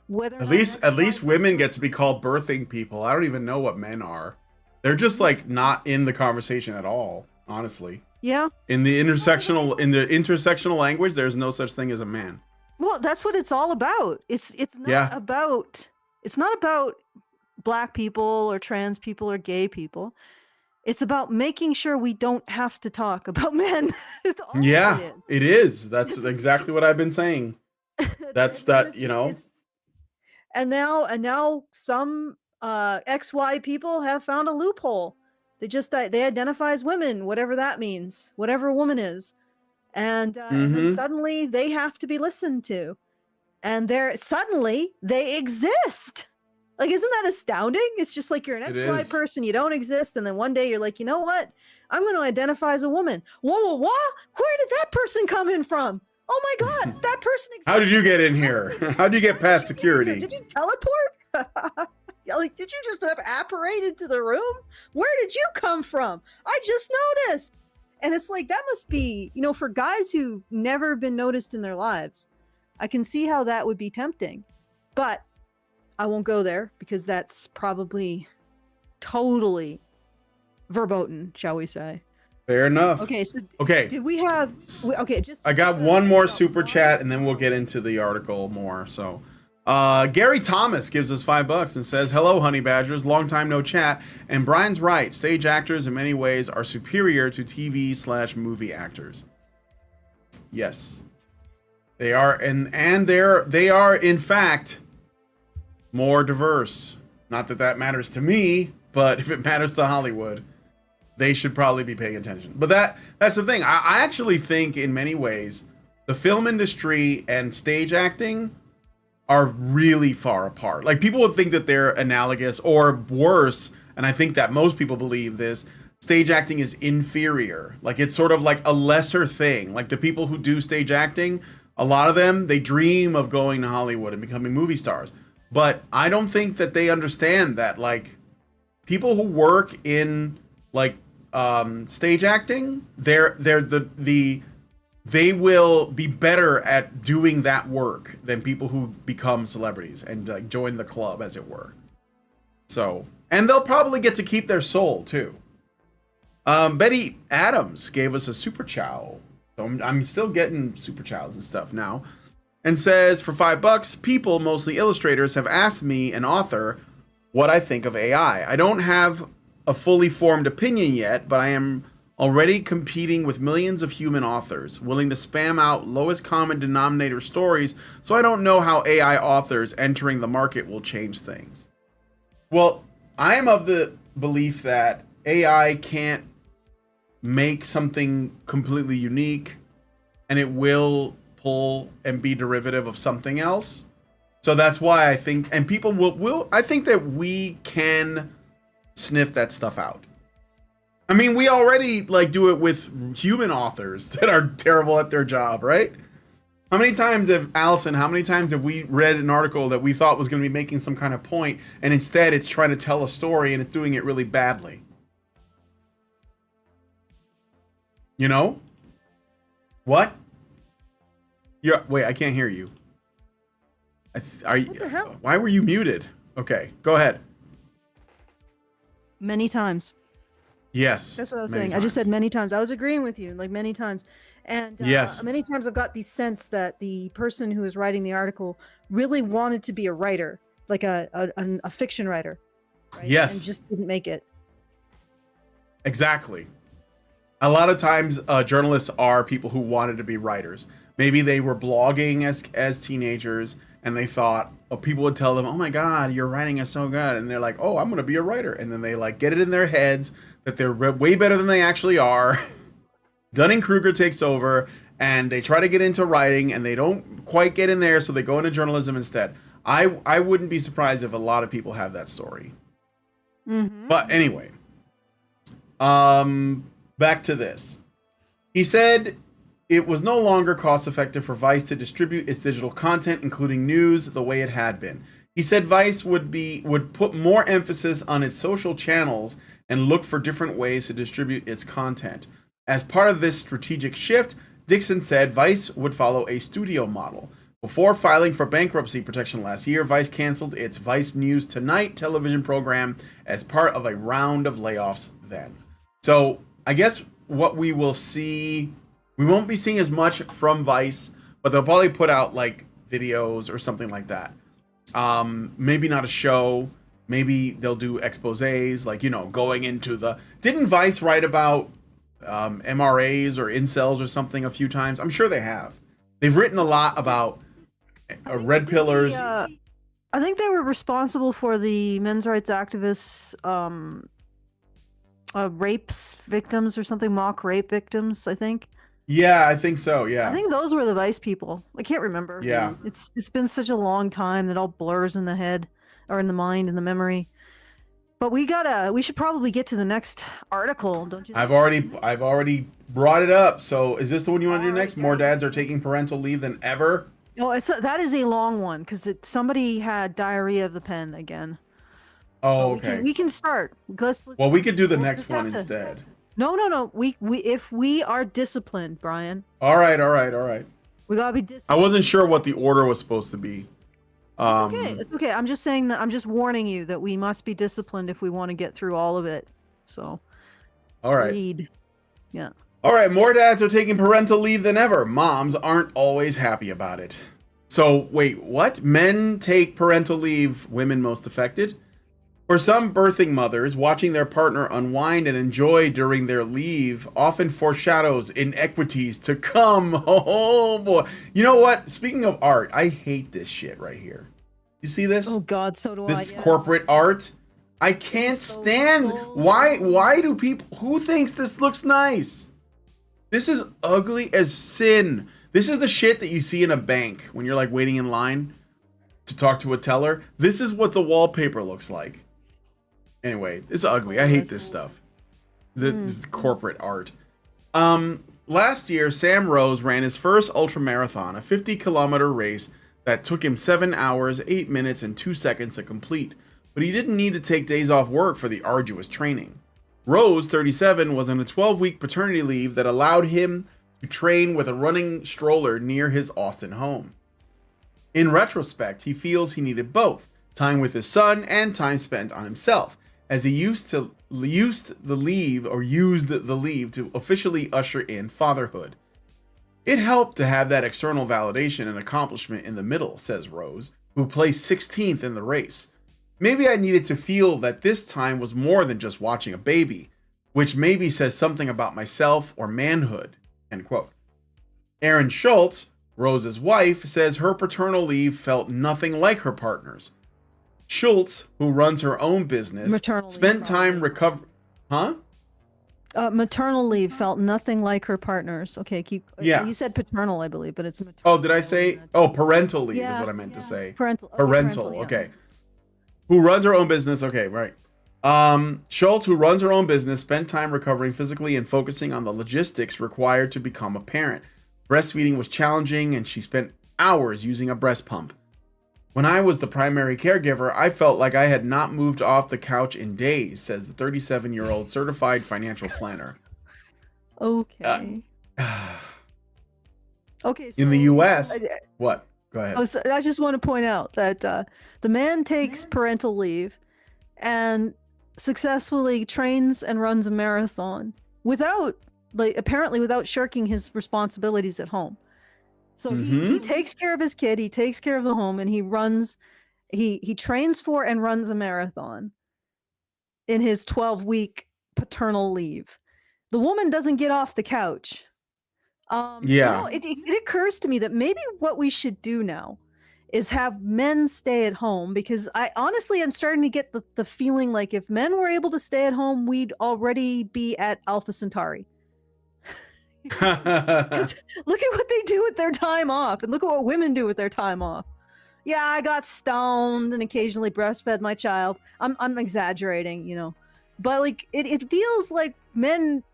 Whether at least women get to be called birthing people. I don't even know what men are. They're just like not in the conversation at all, honestly. Yeah. In the intersectional language, there's no such thing as a man. Well, that's what it's all about. It's not about Black people or trans people or gay people. It's about making sure we don't have to talk about men. It is. That's exactly what I've been saying. You know. And now some XY people have found a loophole. They identify as women, whatever that means, whatever a woman is. And then suddenly they have to be listened to. And suddenly they exist. Like, isn't that astounding? It's just like you're an XY person, you don't exist, and then one day you're like, you know what? I'm going to identify as a woman. Whoa, what? Where did that person come in from? Oh my God, that person exists. How did you get in here? How did you get past security? Did you teleport? Like, did you just apparate into the room? Where did you come from? I just noticed. And it's like, that must be, you know, for guys who've never been noticed in their lives, I can see how that would be tempting. But I won't go there, because that's probably totally verboten, shall we say. Fair enough. Okay, so okay, did we have? Okay, I got one more super chat, and then we'll get into the article more. So, Gary Thomas gives us $5 and says, "Hello, honey badgers. Long time no chat." And Brian's right. Stage actors, in many ways, are superior to TV/movie actors. Yes, they are, and they are in fact more diverse. Not that that matters to me, but if it matters to Hollywood, they should probably be paying attention. But that's the thing. I actually think in many ways the film industry and stage acting are really far apart. Like, people would think that they're analogous or worse, and I think that most people believe this. Stage acting is inferior. Like, it's sort of like a lesser thing. Like, the people who do stage acting, a lot of them, they dream of going to Hollywood and becoming movie stars. But I don't think that they understand that, like, people who work in like stage acting, they will be better at doing that work than people who become celebrities and like join the club, as it were. So, and they'll probably get to keep their soul too. Betty Adams gave us a super chow. So I'm still getting super chows and stuff now, and says, for $5, people, mostly illustrators, have asked me, an author, what I think of AI. I don't have a fully formed opinion yet, but I am already competing with millions of human authors, willing to spam out lowest common denominator stories, so I don't know how AI authors entering the market will change things. Well, I am of the belief that AI can't make something completely unique, and it will pull and be derivative of something else. So that's why I think, and people will I think that we can sniff that stuff out. I mean, we already like do it with human authors that are terrible at their job, right? How many times have we read an article that we thought was going to be making some kind of point, and instead it's trying to tell a story and it's doing it really badly? You know? What? Wait, I can't hear you. What the hell? Why were you muted? Okay, go ahead. Many times. Yes. That's what I was saying. I just said many times. I was agreeing with you, like many times. And yes, many times I've got the sense that the person who is writing the article really wanted to be a writer, like a fiction writer. Right? Yes. And just didn't make it. Exactly. A lot of times journalists are people who wanted to be writers. Maybe they were blogging as teenagers, and they thought, people would tell them, "Oh my God, your writing is so good," and they're like, "Oh, I'm gonna be a writer," and then they like get it in their heads that they're way better than they actually are. Dunning-Kruger takes over, and they try to get into writing, and they don't quite get in there, so they go into journalism instead. I wouldn't be surprised if a lot of people have that story. Mm-hmm. But anyway, back to this. He said it was no longer cost-effective for Vice to distribute its digital content, including news, the way it had been. He said Vice would put more emphasis on its social channels and look for different ways to distribute its content. As part of this strategic shift, Dixon said Vice would follow a studio model. Before filing for bankruptcy protection last year, Vice canceled its Vice News Tonight television program as part of a round of layoffs then. So I guess what we will see, we won't be seeing as much from Vice, but they'll probably put out like videos or something like that. Maybe not a show. Maybe they'll do exposés, like, going into the... Didn't Vice write about MRAs or incels or something a few times? I'm sure they have. They've written a lot about red pillars. I think they were responsible for the men's rights activists, rapes victims or something, mock rape victims, I think. Yeah, I think so, yeah. I think those were the Vice people. I can't remember. Yeah. It's been such a long time that all blurs in the head, or in the mind, and the memory. But we should probably get to the next article, don't you think? I've already brought it up. So is this the one you want to do next? More dads are taking parental leave than ever? Oh, that is a long one, because somebody had diarrhea of the pen again. Oh, okay. We can start. Well, we could do the next one instead. No. We if we are disciplined, Brian. All right. We gotta be disciplined. I wasn't sure what the order was supposed to be. It's okay. I'm just saying that. I'm just warning you that we must be disciplined if we want to get through all of it. So. All right. Read. Yeah. All right, more dads are taking parental leave than ever. Moms aren't always happy about it. So, wait, what? Men take parental leave, women most affected? For some birthing mothers, watching their partner unwind and enjoy during their leave often foreshadows inequities to come. Oh boy. You know what? Speaking of art, I hate this shit right here. You see this? Oh God, so do I. This corporate art? I can't stand. Why do people, who thinks this looks nice? This is ugly as sin. This is the shit that you see in a bank when you're like waiting in line to talk to a teller. This is what the wallpaper looks like. Anyway, it's ugly. I hate this stuff. This is corporate art. Last year, Sam Rose ran his first ultra marathon, a 50-kilometer race that took him 7 hours, 8 minutes, and 2 seconds to complete. But he didn't need to take days off work for the arduous training. Rose, 37, was on a 12-week paternity leave that allowed him to train with a running stroller near his Austin home. In retrospect, he feels he needed both, time with his son and time spent on himself, as he used the leave to officially usher in fatherhood. It helped to have that external validation and accomplishment in the middle, says Rose, who placed 16th in the race. Maybe I needed to feel that this time was more than just watching a baby, which maybe says something about myself or manhood, end quote. Erin Schultz, Rose's wife, says her paternal leave felt nothing like her partner's. Schultz, who runs her own business, spent time recovering. Huh? Maternal leave felt nothing like her partner's. Okay, keep. Yeah. You said paternal, I believe, but it's maternal. Oh, did I say? Oh, parental leave is what I meant to say. Parental. Okay. Who runs her own business? Okay, right. Schultz, who runs her own business, spent time recovering physically and focusing on the logistics required to become a parent. Breastfeeding was challenging, and she spent hours using a breast pump. When I was the primary caregiver, I felt like I had not moved off the couch in days, says the 37-year-old certified financial planner. Okay. Okay. So, in the U.S., what? Go ahead. I just want to point out that the man takes parental leave and successfully trains and runs a marathon apparently without shirking his responsibilities at home. So he takes care of his kid, he takes care of the home, and he trains for and runs a marathon in his 12-week paternal leave. The woman doesn't get off the couch. It occurs to me that maybe what we should do now is have men stay at home, because I'm starting to get the feeling like if men were able to stay at home, we'd already be at Alpha Centauri. Look at what they do with their time off, and look at what women do with their time off. Yeah, I got stoned and occasionally breastfed my child. I'm exaggerating, but like it feels like men.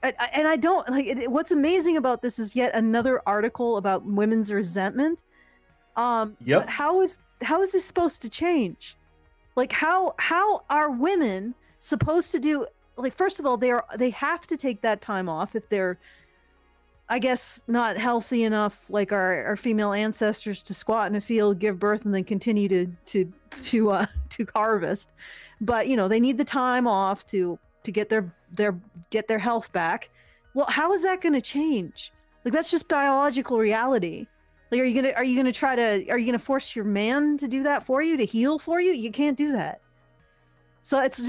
And I don't like it. What's amazing about this is yet another article about women's resentment. But how is this supposed to change? Like how are women supposed to do? Like, first of all, they have to take that time off if they're, I guess, not healthy enough, like our female ancestors, to squat in a field, give birth, and then continue to harvest. But they need the time off to get their health back. Well, how is that going to change? Like, that's just biological reality. Like, are you gonna force your man to do that for you, to heal for you? You can't do that. So this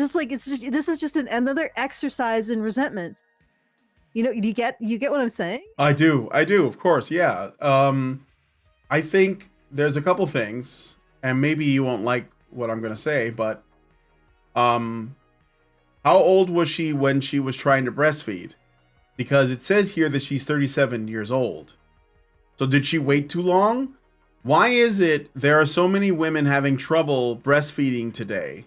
is just another exercise in resentment. You get what I'm saying? I do, of course, yeah. I think there's a couple things, and maybe you won't like what I'm gonna say, but how old was she when she was trying to breastfeed? Because it says here that she's 37 years old. So did she wait too long? Why is it there are so many women having trouble breastfeeding today?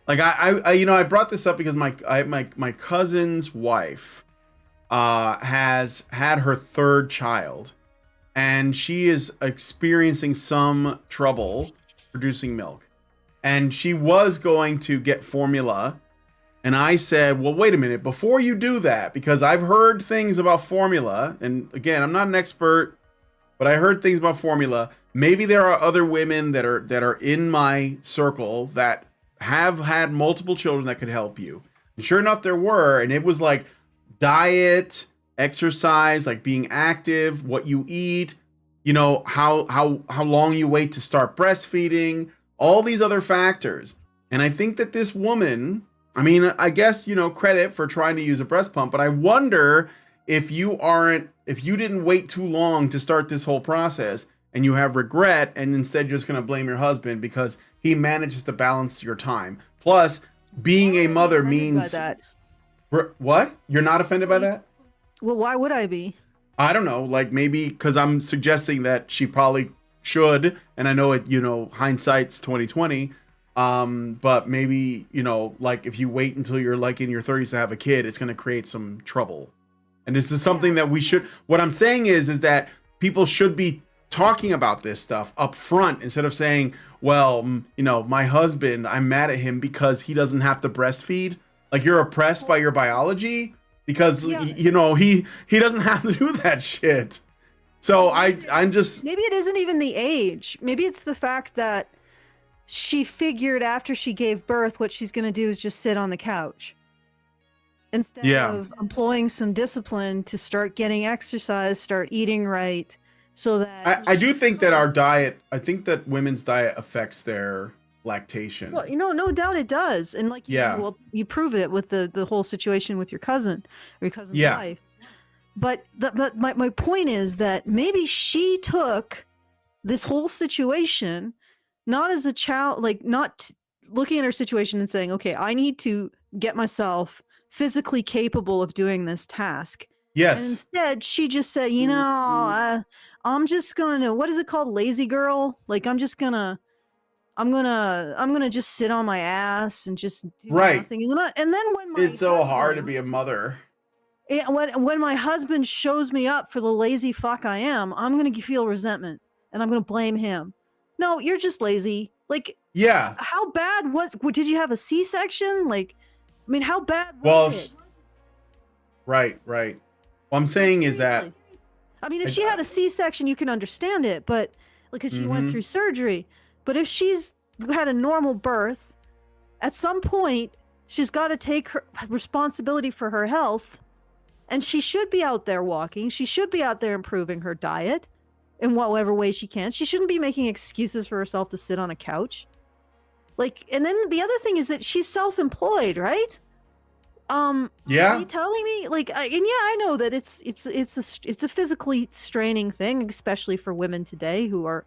Like I brought this up because my cousin's wife has had her third child, and she is experiencing some trouble producing milk, and she was going to get formula. And I said, well, wait a minute, before you do that, because I've heard things about formula, and again, I'm not an expert, but I heard things about formula. Maybe there are other women that are in my circle that have had multiple children that could help you. And sure enough, there were, and it was like, diet, exercise, like being active, what you eat, you know, how long you wait to start breastfeeding, all these other factors. And I think that this woman, I mean, I guess, you know, credit for trying to use a breast pump, but I wonder if you didn't wait too long to start this whole process and you have regret and instead just going to blame your husband because he manages to balance your time. Plus, being a mother means what? You're not offended by that? Well, why would I be? I don't know, like maybe because I'm suggesting that she probably should, and I know it, you know, hindsight's 2020. But maybe, you know, like if you wait until you're like in your 30s to have a kid, it's going to create some trouble. And this is something that we should, what I'm saying is that people should be talking about this stuff up front instead of saying, well, you know, my husband, I'm mad at him because he doesn't have to breastfeed. Like you're oppressed by your biology because, you know, he doesn't have to do that shit. So I'm just. Maybe it isn't even the age. Maybe it's the fact that she figured after she gave birth, what she's going to do is just sit on the couch. Instead of employing some discipline to start getting exercise, start eating right, so that I do think that our diet, I think that women's diet affects their lactation. Well, you know, no doubt it does. And like, well, you prove it with the whole situation with your cousin or your cousin's wife. But my point is that maybe she took this whole situation not as a child, like not looking at her situation and saying, okay, I need to get myself physically capable of doing this task. Yes. And instead, she just said, you know, I'm just gonna, what is it called? Lazy girl? Like, I'm gonna just sit on my ass and just do nothing. And then when it's so hard to be a mother. When my husband shows me up for the lazy fuck I am, I'm gonna feel resentment and I'm gonna blame him. No, you're just lazy. Like, how bad did you have a C-section? Like, I mean, how bad was it? Right. What I'm saying is that, I mean, if she had a C-section, you can understand it, but because she went through surgery. But if she's had a normal birth, at some point, she's got to take her responsibility for her health, and she should be out there walking. She should be out there improving her diet in whatever way she can. She shouldn't be making excuses for herself to sit on a couch. Like, and then the other thing is that she's self-employed, right? Are you telling me, like, I know that it's a physically straining thing, especially for women today who are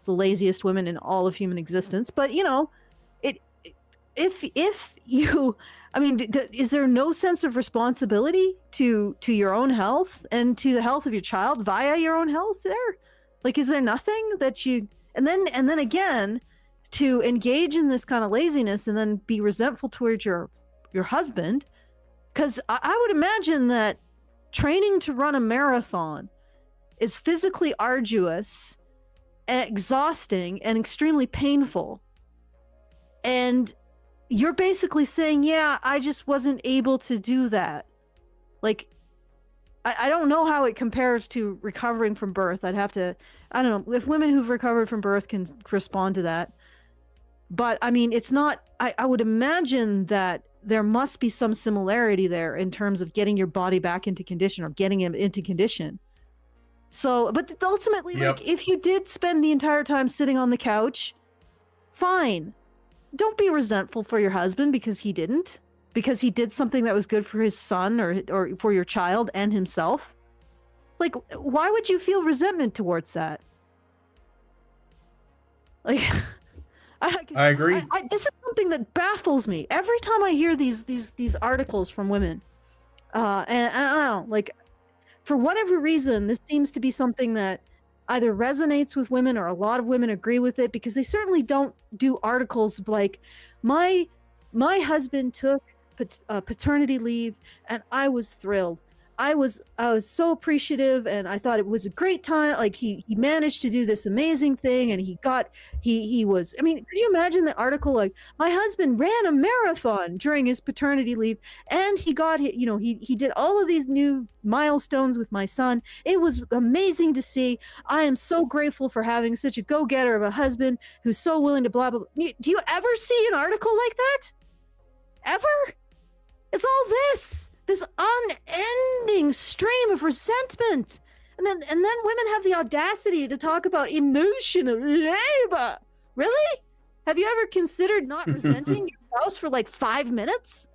the laziest women in all of human existence. But you know, if you, I mean, is there no sense of responsibility to your own health and to the health of your child via your own health there? Like, is there nothing that you, and then again, to engage in this kind of laziness and then be resentful towards your husband? Because I would imagine that training to run a marathon is physically arduous, exhausting, and extremely painful. And you're basically saying, yeah, I just wasn't able to do that. Like, I don't know how it compares to recovering from birth. I don't know if women who've recovered from birth can respond to that. But I mean, it's not, I would imagine that there must be some similarity there in terms of getting your body back into condition or getting him into condition. So, but ultimately, like, if you did spend the entire time sitting on the couch, fine. Don't be resentful for your husband because he didn't. Because he did something that was good for his son or for your child and himself. Like, why would you feel resentment towards that? Like, I agree. This is something that baffles me every time I hear these articles from women. And I don't know, like, for whatever reason, this seems to be something that either resonates with women or a lot of women agree with it, because they certainly don't do articles like, my husband took paternity leave and I was thrilled. I was so appreciative and I thought it was a great time. Like, he managed to do this amazing thing and he was, I mean, could you imagine the article like, my husband ran a marathon during his paternity leave and he got, you know, he did all of these new milestones with my son. It was amazing to see. I am so grateful for having such a go-getter of a husband who's so willing to blah, blah, blah. Do you ever see an article like that? Ever? It's all this. this unending stream of resentment. And then women have the audacity to talk about emotional labor. Really? Have you ever considered not resenting your spouse for like 5 minutes?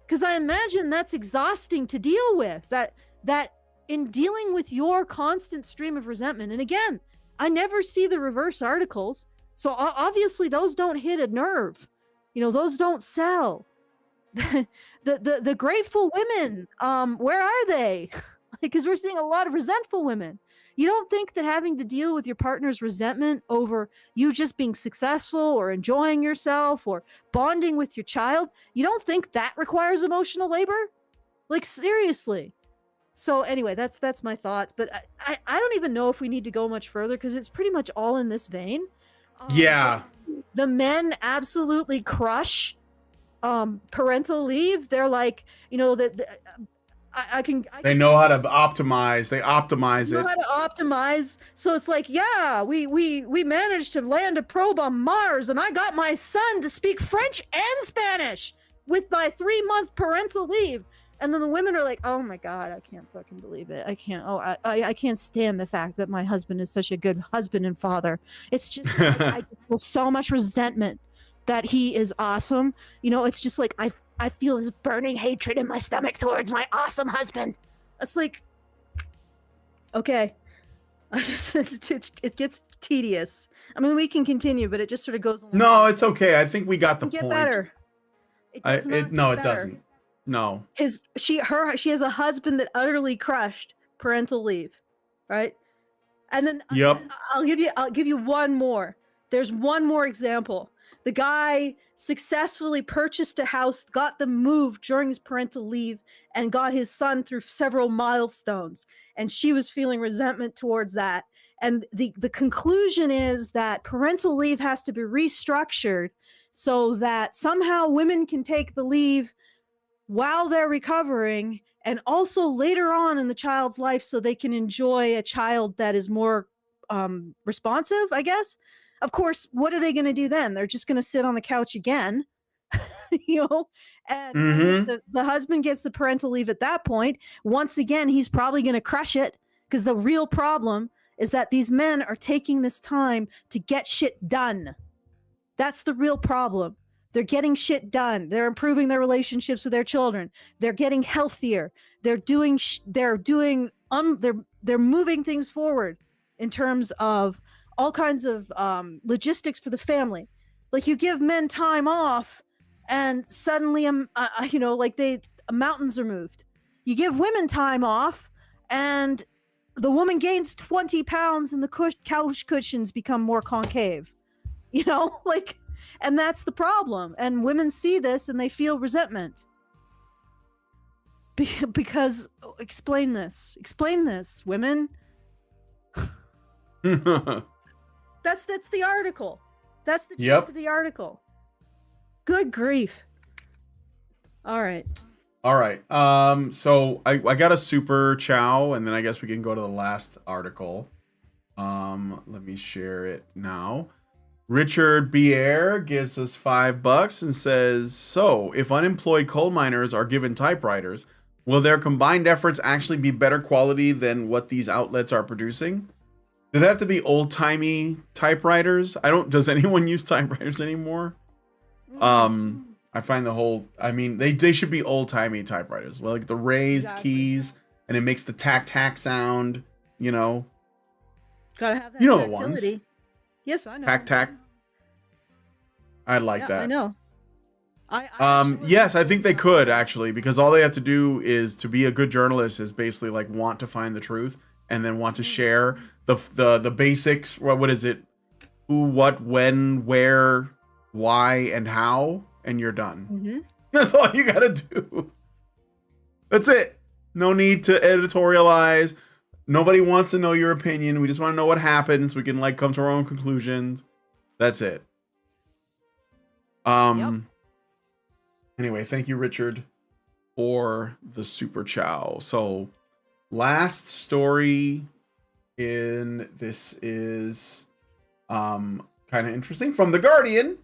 Because I imagine that's exhausting to deal with. That in dealing with your constant stream of resentment, and again, I never see the reverse articles, so obviously those don't hit a nerve. Those don't sell. The grateful women, where are they? Because we're seeing a lot of resentful women. You don't think that having to deal with your partner's resentment over you just being successful or enjoying yourself or bonding with your child, you don't think that requires emotional labor? Like, seriously. So anyway, that's my thoughts. But I don't even know if we need to go much further because it's pretty much all in this vein. Yeah. The men absolutely crush parental leave. They're like, they know how to optimize. They optimize it. Know how to optimize. So it's like, yeah, we managed to land a probe on Mars, and I got my son to speak French and Spanish with my 3-month parental leave. And then the women are like, oh my God, I can't fucking believe it. I can't. Oh, I can't stand the fact that my husband is such a good husband and father. It's just I feel so much resentment that he is awesome. It's just like I feel this burning hatred in my stomach towards my awesome husband. It's like, okay. It gets tedious. I mean, we can continue, but it just sort of goes along. No, it's okay. I think we got the point. Better. It doesn't. No. She has a husband that utterly crushed parental leave, right? And then yep. I'll give you one more. There's one more example. The guy successfully purchased a house, got them moved during his parental leave, and got his son through several milestones. And she was feeling resentment towards that. And the conclusion is that parental leave has to be restructured so that somehow women can take the leave while they're recovering and also later on in the child's life so they can enjoy a child that is more responsive, I guess. Of course, what are they going to do then? They're just going to sit on the couch again, and the husband gets the parental leave at that point. Once again, he's probably going to crush it because the real problem is that these men are taking this time to get shit done. That's the real problem. They're getting shit done. They're improving their relationships with their children. They're getting healthier. They're moving things forward in terms of all kinds of logistics for the family. Like, you give men time off and suddenly mountains are moved. You give women time off and the woman gains 20 pounds and the couch cushions become more concave. And that's the problem. And women see this and they feel resentment. Because explain this, women. That's the article. That's the gist of the article. Good grief. All right. So I got a super chow, and then I guess we can go to the last article. Let me share it now. Richard Bier gives us $5 and says, so if unemployed coal miners are given typewriters, will their combined efforts actually be better quality than what these outlets are producing? Do they have to be old-timey typewriters? Does anyone use typewriters anymore? I find they should be old-timey typewriters. Well, like the raised keys, and it makes the tack sound, Gotta have that the ones. Yes, I know. Tack. I like that. I know. Yes, I think they could actually, because all they have to do is to be a good journalist is basically like want to find the truth and then want to share the basics. What is it? Who, what, when, where, why, and how, and you're done. Mm-hmm. That's all you gotta do. That's it. No need to editorialize. Nobody wants to know your opinion. We just want to know what happens. We can come to our own conclusions. That's it. Anyway, thank you, Richard, for the super chow. So, last story in this is kind of interesting. From The Guardian,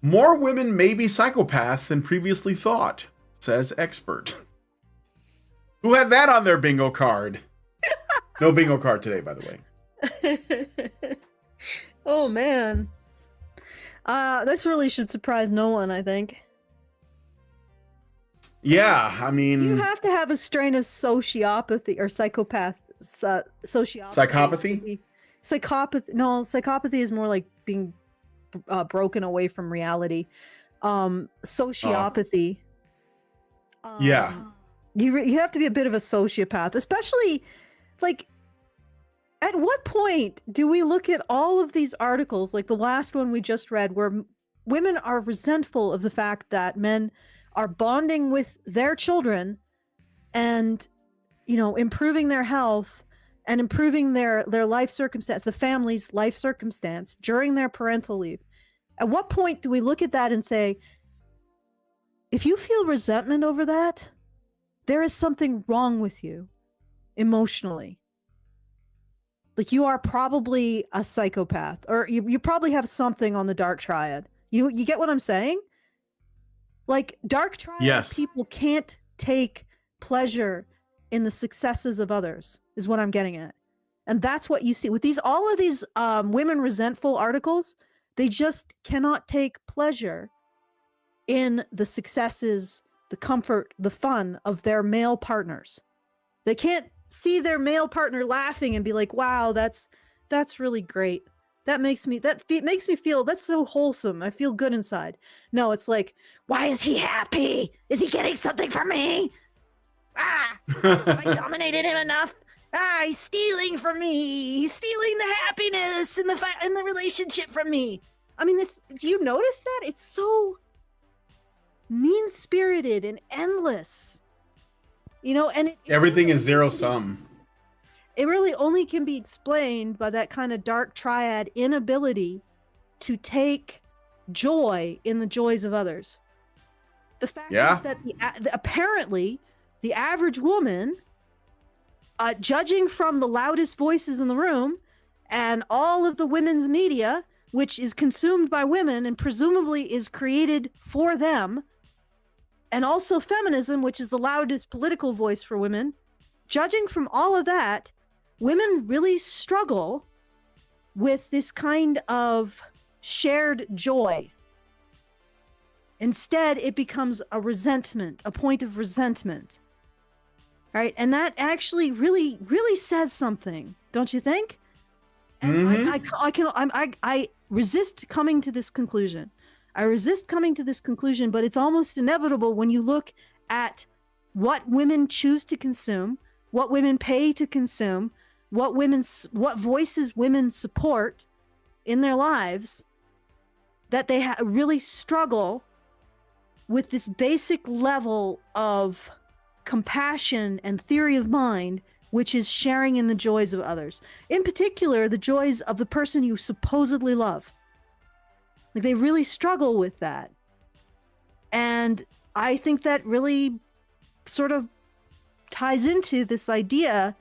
more women may be psychopaths than previously thought, says expert. Who had that on their bingo card? No bingo card today, by the way. Oh, man. This really should surprise no one, I think. Yeah, I mean... You have to have a strain of sociopathy or psychopathy? Psychopathy. No, psychopathy is more like being broken away from reality. Sociopathy. Yeah. You have to be a bit of a sociopath, especially like at what point do we look at all of these articles, like the last one we just read, where women are resentful of the fact that men are bonding with their children and, you know, improving their health and improving their life circumstance, the family's life circumstance during their parental leave. At what point do we look at that and say, if you feel resentment over that, there is something wrong with you emotionally? Like, you are probably a psychopath, or you probably have something on the dark triad. You get what I'm saying? Like, dark triad people can't take pleasure in the successes of others, is what I'm getting at. And that's what you see with all of these women resentful articles. They just cannot take pleasure in the successes, the comfort, the fun of their male partners. They can't see their male partner laughing and be like, wow, that's really great. That makes me feel, that's so wholesome. I feel good inside. No, it's like, why is he happy? Is he getting something from me? Have I dominated him enough? He's stealing from me. He's stealing the happiness in the relationship from me. I mean, do you notice that? It's so mean-spirited and endless. You know, and everything is zero sum. It really only can be explained by that kind of dark triad inability to take joy in the joys of others. The fact is that apparently the average woman, judging from the loudest voices in the room and all of the women's media, which is consumed by women and presumably is created for them, and also feminism, which is the loudest political voice for women, judging from all of that, women really struggle with this kind of shared joy. Instead, it becomes a resentment, a point of resentment. Right? And that actually really, really says something, don't you think? And I resist coming to this conclusion. But it's almost inevitable when you look at what women choose to consume, what women pay to consume, what voices women support in their lives, that they really struggle with this basic level of compassion and theory of mind, which is sharing in the joys of others. In particular, the joys of the person you supposedly love. Like, they really struggle with that. And I think that really sort of ties into this idea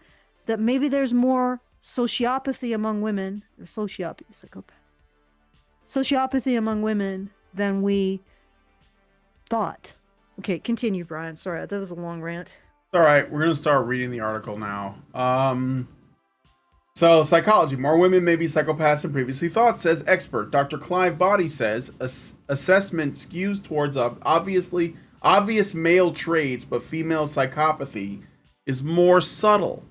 that maybe there's more sociopathy among women, or sociopathy among women than we thought. Okay, continue, Brian. Sorry, that was a long rant. All right, we're going to start reading the article now. So, psychology. More women may be psychopaths than previously thought, says expert. Dr. Clive Body says assessment skews towards obvious male traits, but female psychopathy is more subtle.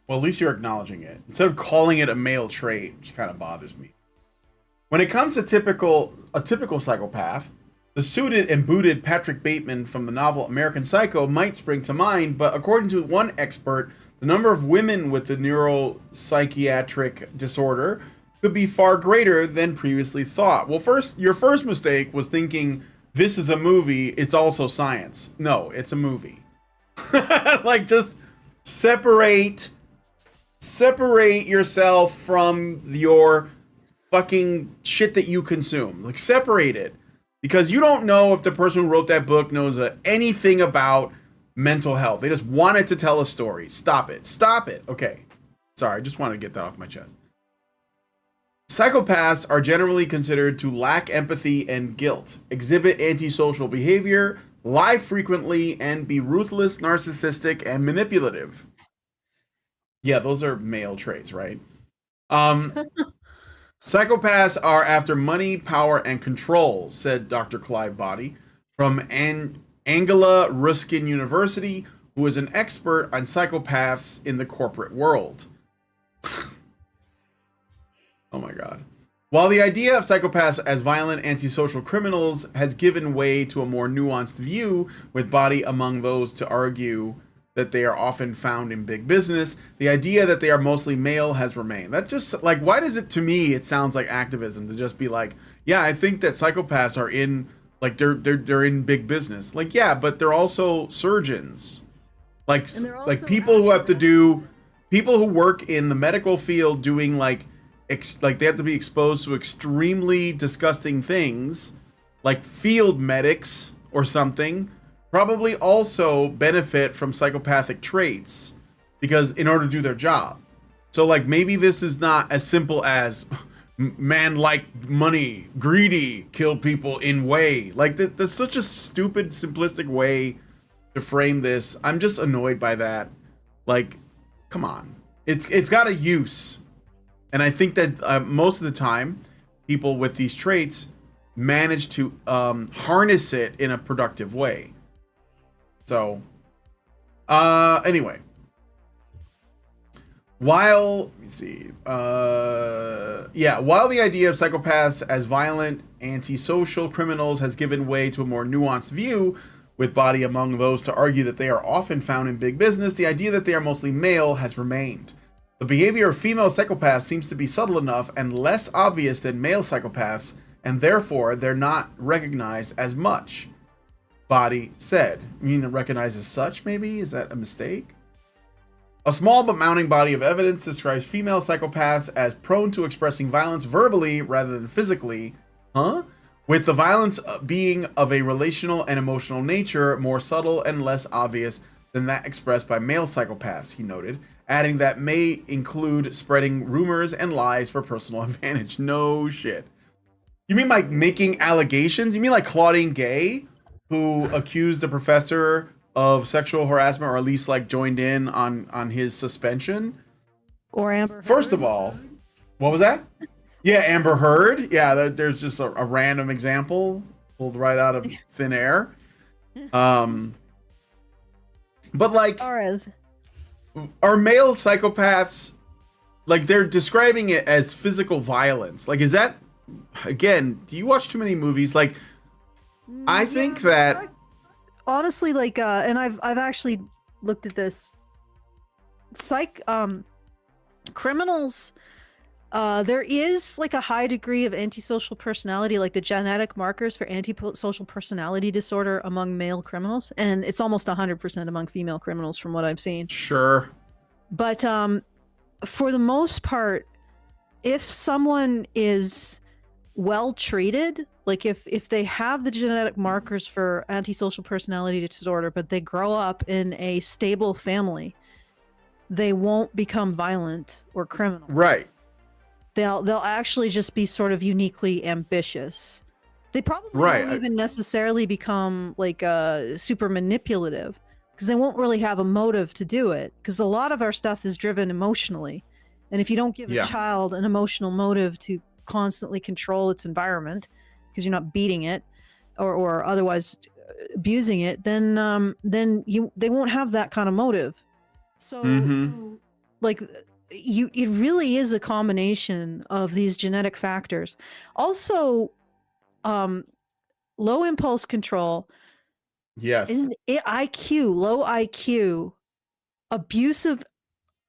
Well, at least you're acknowledging it. Instead of calling it a male trait, which kind of bothers me. When it comes to a typical psychopath, the suited and booted Patrick Bateman from the novel American Psycho might spring to mind, but according to one expert, the number of women with the neuropsychiatric disorder could be far greater than previously thought. Well, your first mistake was thinking this is a movie, it's also science. No, it's a movie. Like, just separate yourself from your fucking shit that you consume. Like, separate it. Because you don't know if the person who wrote that book knows anything about mental health. They just wanted to tell a story. Stop it. Okay. Sorry, I just wanted to get that off my chest. Psychopaths are generally considered to lack empathy and guilt, exhibit antisocial behavior, lie frequently, and be ruthless, narcissistic, and manipulative. Yeah, those are male traits, right? Psychopaths are after money, power, and control, said Dr. Clive Body from Angela Ruskin University, who is an expert on psychopaths in the corporate world. Oh my god. While the idea of psychopaths as violent antisocial criminals has given way to a more nuanced view, with Body among those to argue that they are often found in big business, the idea that they are mostly male has remained. That just, like, why does it, to me, it sounds like activism to just be like, yeah, I think that psychopaths are in, like, they're in big business. Like, yeah, but they're also surgeons. Like people who have to do, people who work in the medical field doing, like they have to be exposed to extremely disgusting things, like field medics or something, probably also benefit from psychopathic traits because in order to do their job. So like maybe this is not as simple as man like money, greedy, kill people in way. Like that's such a stupid, simplistic way to frame this. I'm just annoyed by that. Like, come on. It's got a use. And I think that most of the time, people with these traits manage to harness it in a productive way. So, anyway. While, let me see, while the idea of psychopaths as violent, antisocial criminals has given way to a more nuanced view, with Body among those to argue that they are often found in big business, the idea that they are mostly male has remained. The behavior of female psychopaths seems to be subtle enough and less obvious than male psychopaths, and therefore they're not recognized as much. Body said. You mean recognized as such, maybe? Is that a mistake? A small but mounting body of evidence describes female psychopaths as prone to expressing violence verbally rather than physically. With the violence being of a relational and emotional nature, more subtle and less obvious than that expressed by male psychopaths, he noted, adding that may include spreading rumors and lies for personal advantage. No shit. You mean like making allegations? You mean like Claudine Gay, who accused a professor of sexual harassment, or at least like joined in on his suspension? Or Amber Heard? First of all, what was that? Yeah, Amber Heard. Yeah, there's just a random example pulled right out of thin air. But like, are male psychopaths, like they're describing it as physical violence? Like, is that, again, do you watch too many movies? Like, I think that honestly, like, and I've actually looked at this. Criminals. There is like a high degree of antisocial personality, like the genetic markers for antisocial personality disorder among male criminals, and it's almost 100% among female criminals from what I've seen. Sure. But for the most part, if someone is well treated, like if they have the genetic markers for antisocial personality disorder, but they grow up in a stable family, they won't become violent or criminal. Right. They'll actually just be sort of uniquely ambitious. They probably won't even necessarily become like super manipulative, because they won't really have a motive to do it, because a lot of our stuff is driven emotionally, and if you don't give a child an emotional motive to constantly control its environment, because you're not beating it or otherwise abusing it, then they won't have that kind of motive. So like it really is a combination of these genetic factors. Also, low impulse control. Yes. And low IQ, abusive,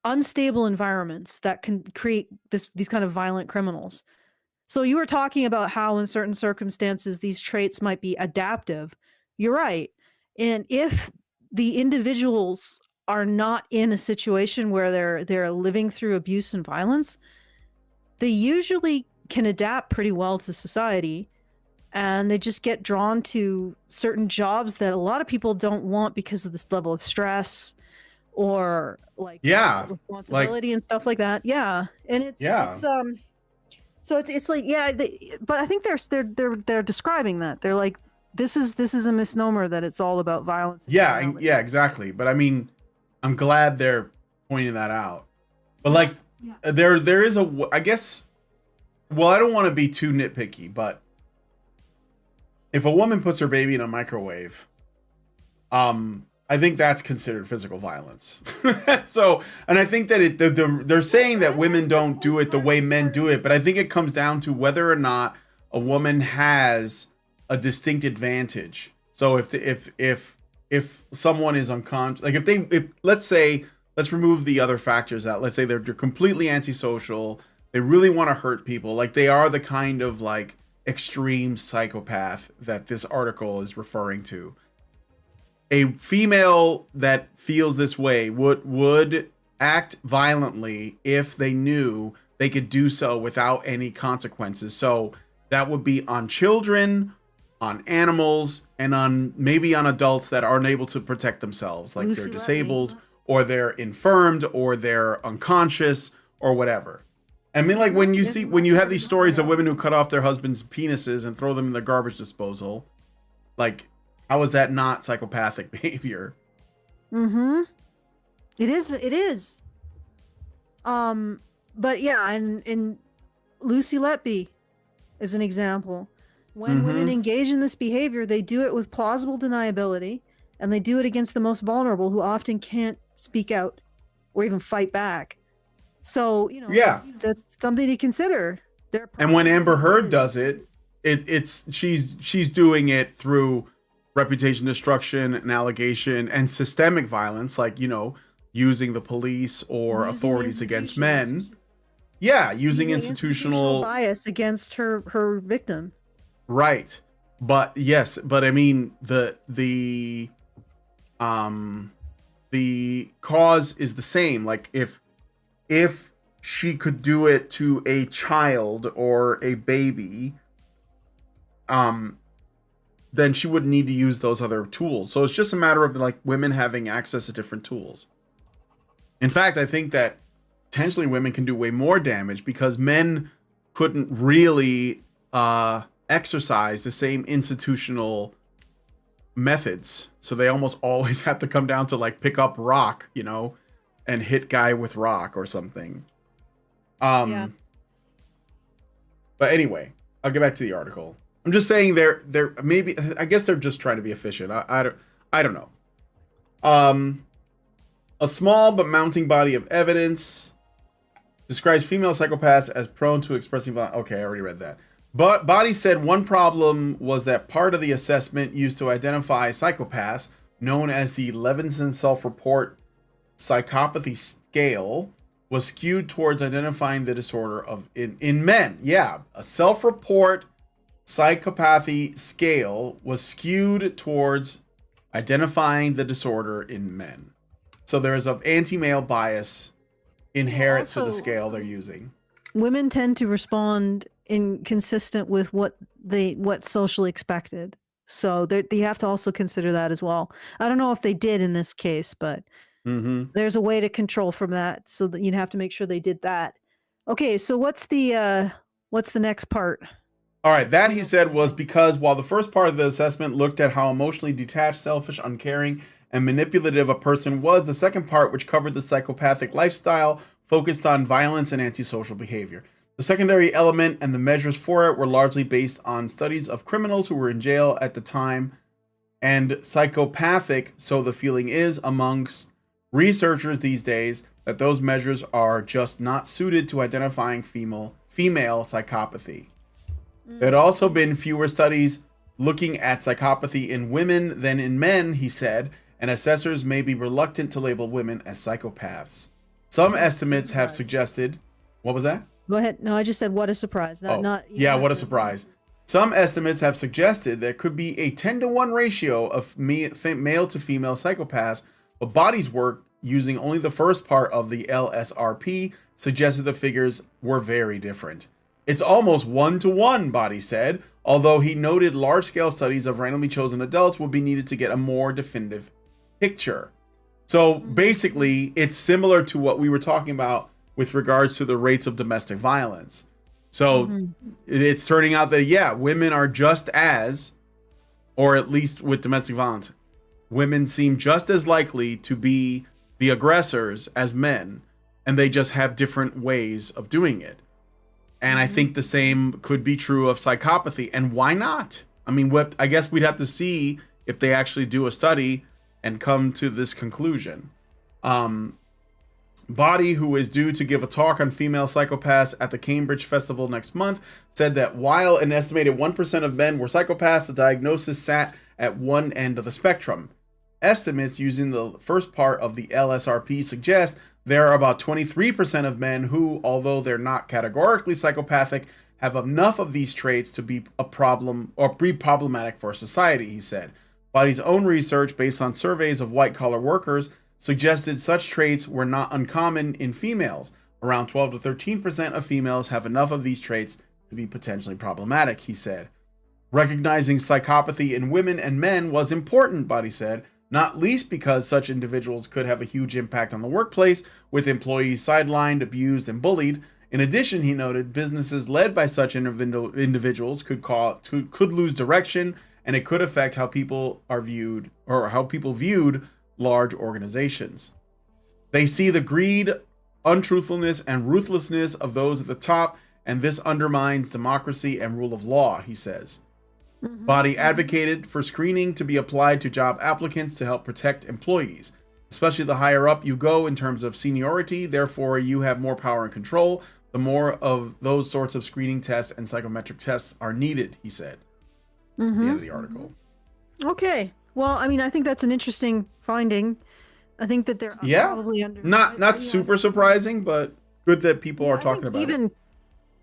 unstable environments that can create these kind of violent criminals. So you were talking about how in certain circumstances these traits might be adaptive. You're right. And if the individuals are not in a situation where they're living through abuse and violence, they usually can adapt pretty well to society, and they just get drawn to certain jobs that a lot of people don't want because of this level of stress or like responsibility and stuff like that. Yeah. And it's so it's like, but I think they're describing that. They're like, this is a misnomer that it's all about violence. Yeah, yeah, exactly. But I mean, I'm glad they're pointing that out. But like, there is a, I guess. Well, I don't want to be too nitpicky, but if a woman puts her baby in a microwave, I think that's considered physical violence. So, and I think that they're saying that women don't do it the way men do it, but I think it comes down to whether or not a woman has a distinct advantage. So if someone is unconscious, like if let's say, let's remove the other factors out. Let's say they're completely antisocial. They really want to hurt people. Like they are the kind of like extreme psychopath that this article is referring to. A female that feels this way would act violently if they knew they could do so without any consequences. So that would be on children, on animals, and on maybe on adults that aren't able to protect themselves, like they're disabled or they're infirmed or they're unconscious or whatever. I mean, like when you have these stories of women who cut off their husbands' penises and throw them in the garbage disposal, like, how is that not psychopathic behavior? Mm-hmm. It is. But yeah, and Lucy Letby is an example. When women engage in this behavior, they do it with plausible deniability, and they do it against the most vulnerable who often can't speak out or even fight back. So, you know, that's something to consider. And when Amber Heard does it, she's doing it through reputation destruction, an allegation, and systemic violence, like, you know, using the police or authorities against men. Yeah, using institutional bias against her victim. Right. But yes, but I mean the cause is the same. Like if she could do it to a child or a baby, then she wouldn't need to use those other tools. So it's just a matter of like women having access to different tools. In fact, I think that potentially women can do way more damage because men couldn't really exercise the same institutional methods. So they almost always have to come down to like pick up rock, you know, and hit guy with rock or something. But anyway, I'll get back to the article. I'm just saying they're maybe, I guess they're just trying to be efficient. I don't know. A small but mounting body of evidence describes female psychopaths as prone to expressing violence. Okay, I already read that. But Body said one problem was that part of the assessment used to identify psychopaths, known as the Levinson Self-Report Psychopathy Scale, was skewed towards identifying the disorder in men. Yeah, a self-report psychopathy scale was skewed towards identifying the disorder in men. So there is an anti-male bias inherent to the scale they're using. Women tend to respond inconsistent with what's socially expected. So they have to also consider that as well. I don't know if they did in this case, but there's a way to control from that. So that you'd have to make sure they did that. Okay, so what's the next part? All right, that he said was because while the first part of the assessment looked at how emotionally detached, selfish, uncaring, and manipulative a person was, the second part, which covered the psychopathic lifestyle, focused on violence and antisocial behavior. The secondary element and the measures for it were largely based on studies of criminals who were in jail at the time, and psychopathic, so the feeling is amongst researchers these days that those measures are just not suited to identifying female psychopathy. There had also been fewer studies looking at psychopathy in women than in men, he said, and assessors may be reluctant to label women as psychopaths. Some estimates have suggested... What was that? Go ahead. No, I just said what a surprise. What a surprise. Some estimates have suggested there could be a 10-to-1 ratio of male to female psychopaths, but Body's work using only the first part of the LSRP suggested the figures were very different. It's almost 1-to-1, Body said, although he noted large-scale studies of randomly chosen adults would be needed to get a more definitive picture. So basically, it's similar to what we were talking about with regards to the rates of domestic violence. So it's turning out that, yeah, women are just as or at least with domestic violence, women seem just as likely to be the aggressors as men, and they just have different ways of doing it. And I think the same could be true of psychopathy. And why not? I mean, I guess we'd have to see if they actually do a study and come to this conclusion. Body, who is due to give a talk on female psychopaths at the Cambridge Festival next month, said that while an estimated 1% of men were psychopaths, the diagnosis sat at one end of the spectrum. Estimates using the first part of the LSRP suggest there are about 23% of men who, although they're not categorically psychopathic, have enough of these traits to be a problem or be problematic for society, he said. Body's own research, based on surveys of white-collar workers, suggested such traits were not uncommon in females. Around 12 to 13% of females have enough of these traits to be potentially problematic, he said. Recognizing psychopathy in women and men was important, Body said, not least because such individuals could have a huge impact on the workplace, with employees sidelined, abused, and bullied. In addition, he noted, businesses led by such individuals could lose direction, and it could affect how people are viewed, or how people viewed large organizations. They see the greed, untruthfulness, and ruthlessness of those at the top, and this undermines democracy and rule of law, he says. Body advocated for screening to be applied to job applicants to help protect employees, especially the higher up you go in terms of seniority. Therefore, you have more power and control. The more of those sorts of screening tests and psychometric tests are needed, he said. At the end of the article. Okay. Well, I mean, I think that's an interesting finding. I think that they're probably under not super surprising, but good that people are talking about even it.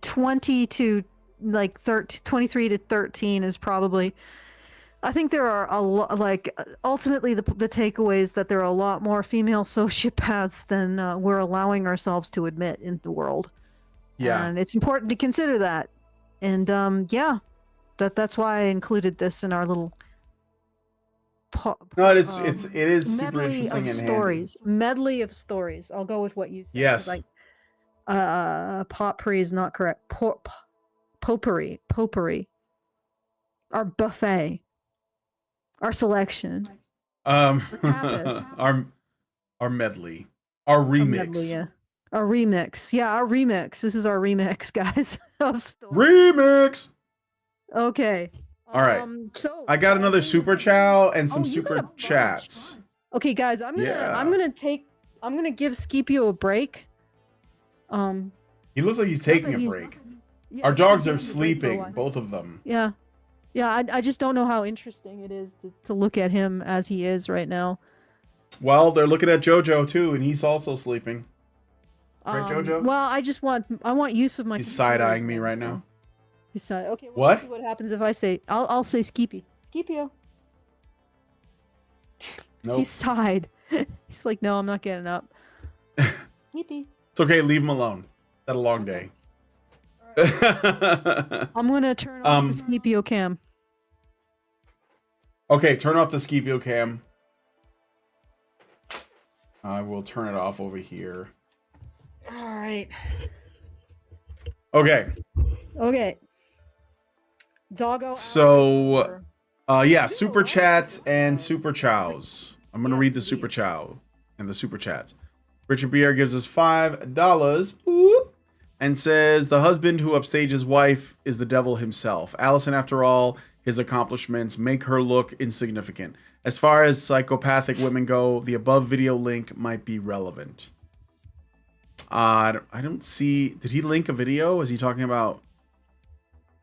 20 to like 23 to 13 is probably. I think there are a lot. Like ultimately, the takeaway is that there are a lot more female sociopaths than we're allowing ourselves to admit in the world. Yeah, and it's important to consider that. And that's why I included this in our little. No, it is super interesting and stories. Handy. Medley of stories. I'll go with what you said. Yes. Like, potpourri is not correct. Potpourri. Our buffet. Our selection. Our medley. Our remix. Medley, yeah. Our remix. Yeah, our remix. This is our remix, guys. Remix. Okay. All right. So I got another super chow and some super chats. Okay, guys, I'm gonna give Scipio a break. He looks like he's taking a break. Our dogs are sleeping, both of them. Yeah. I just don't know how interesting it is to look at him as he is right now. Well, they're looking at Jojo too, and he's also sleeping. Right, Jojo? Well, I want use of my. He's side-eyeing me right now. Okay. What? See what happens if I say? I'll say Scipio. Nope. He sighed. He's like, no, I'm not getting up. Skippy. It's okay. Leave him alone. Had a long day. Right. I'm gonna turn off the Scipio cam. Okay, turn off the Scipio cam. I will turn it off over here. All right. Okay. Doggo. So, yeah, super chats and super chows. I'm gonna read the super chow and the super chats. Richard Bier gives us $5 and says the husband who upstaged his wife is the devil himself. Allison, after all, his accomplishments make her look insignificant. As far as psychopathic women go, the above video link might be relevant. I don't see. Did he link a video? Is he talking about?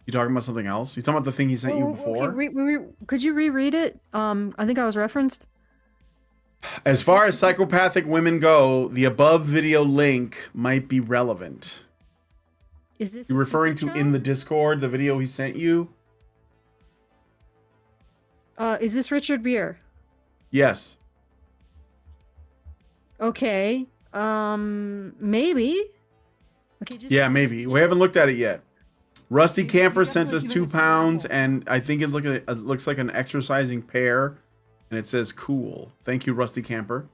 You talking about something else? He's talking about the thing he sent you before. Okay, could you reread it? I think I was referenced. As far as psychopathic women go, the above video link might be relevant. Is this you referring to in the Discord the video he sent you? Is this Richard Bier? Yes. Okay. Maybe. Okay. Yeah, maybe. We haven't looked at it yet. Rusty Camper sent us £2, and I think it looks like an exercising pear, and it says "cool." Thank you, Rusty Camper.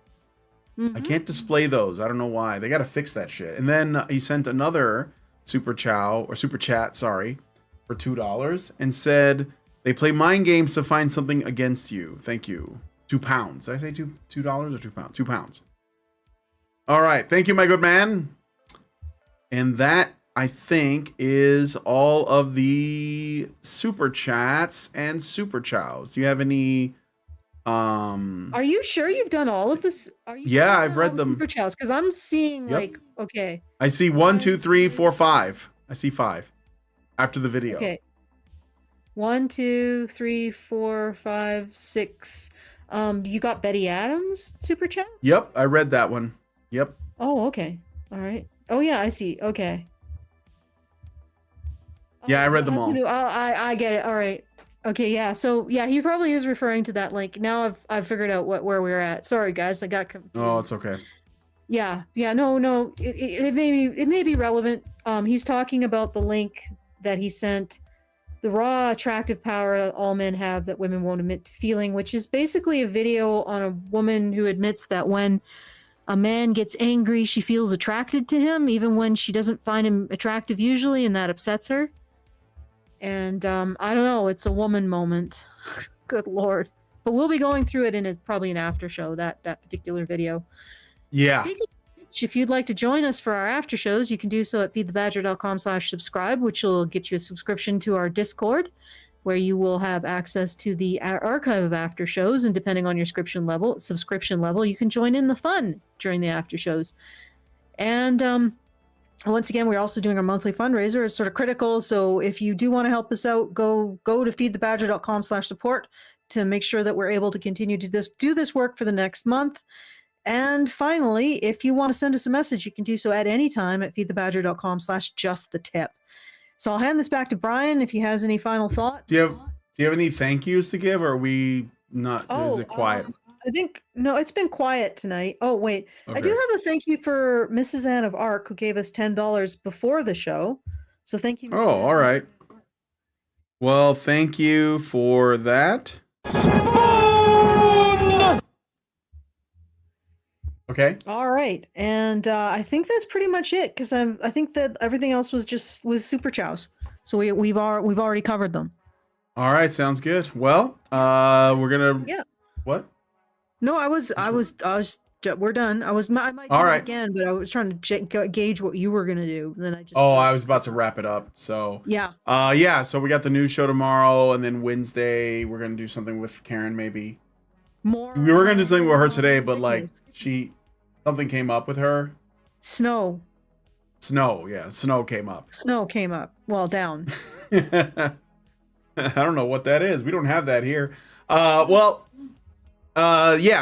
I can't display those. I don't know why. They got to fix that shit. And then he sent another super chat, sorry, for $2, and said, They play mind games to find something against you. Thank you. £2. Did I say $2 or £2? £2. All right. Thank you, my good man. And that, I think, is all of the super chats and super chows. Do you have any? Are you sure you've done all of this? Are you? Yeah, sure I've read them. Super chows, because I'm seeing like okay. I see 1, 2, 3, 4, 5. I see 5 after the video. Okay. 1, 2, 3, 4, 5, 6. You got Betty Adams super chat? Yep, I read that one. Yep. Oh, okay. All right. Oh yeah, I see. Okay. Yeah, I read them all. I get it. All right. Okay, yeah. So yeah, he probably is referring to that link. Now I've figured out where we're at. Sorry guys, I got confused. Oh, it's okay. Yeah. No. It may be relevant. He's talking about the link that he sent, the raw attractive power all men have that women won't admit to feeling, which is basically a video on a woman who admits that when a man gets angry, she feels attracted to him, even when she doesn't find him attractive usually, and that upsets her. And I don't know, it's a woman moment. Good Lord. But we'll be going through it in probably an after show, that particular video. Yeah. Speaking of which, if you'd like to join us for our after shows, you can do so at feedthebadger.com/subscribe, which will get you a subscription to our Discord, where you will have access to the archive of after shows, and depending on your subscription level, you can join in the fun during the after shows. And once again, we're also doing our monthly fundraiser. It's sort of critical, so if you do want to help us out, go to feedthebadger.com/support to make sure that we're able to continue to do this work for the next month. And finally, if you want to send us a message, you can do so at any time at feedthebadger.com/justthetip. So I'll hand this back to Brian if he has any final thoughts. Do you have any thank yous to give, or are we not? Is it quiet? I think no, it's been quiet tonight. Oh wait, okay. I do have a thank you for Mrs. Ann of Arc, who gave us $10 before the show. So thank you. Mrs. Oh, all right. Well, thank you for that. Okay. All right, and I think that's pretty much it, because I think that everything else was super chows. So we've already covered them. All right, sounds good. Well, we're gonna. Yeah. What? No, we're done. I might do it again, but I was trying to gauge what you were gonna do. Then I just. Oh, I was about to wrap it up. So. Yeah. Yeah. So we got the news show tomorrow, and then Wednesday we're gonna do something with Karen, maybe. More. We were gonna do something with her today, but like something came up with her. Snow. Yeah, snow came up. Snow came up. Well, down. I don't know what that is. We don't have that here. Yeah,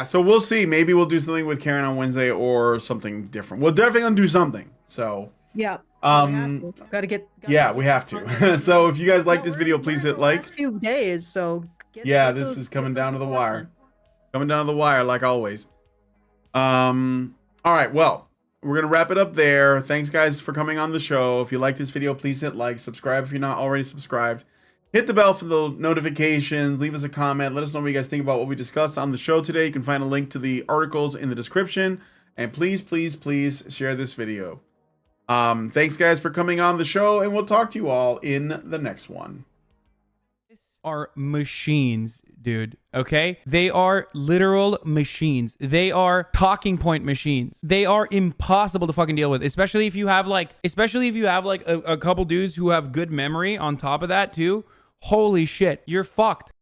so we'll see. Maybe we'll do something with Karen on Wednesday or something different. We'll definitely gonna do something. So yeah. Gotta get. We have to. So if you guys like this video, please hit like. Last few days, so. This is coming down to the wire. Coming down to the wire, like always. All right, well, we're gonna wrap it up there. Thanks guys for coming on the show. If you like this video, please hit like, subscribe if you're not already subscribed, hit the bell for the notifications, leave us a comment, let us know what you guys think about what we discussed on the show today. You can find a link to the articles in the description, and please share this video. Thanks guys for coming on the show, and we'll talk to you all in the next one. Are machines, dude. Okay, they are literal machines. They are talking point machines. They are impossible to fucking deal with, especially if you have like a couple dudes who have good memory on top of that too. Holy shit, you're fucked.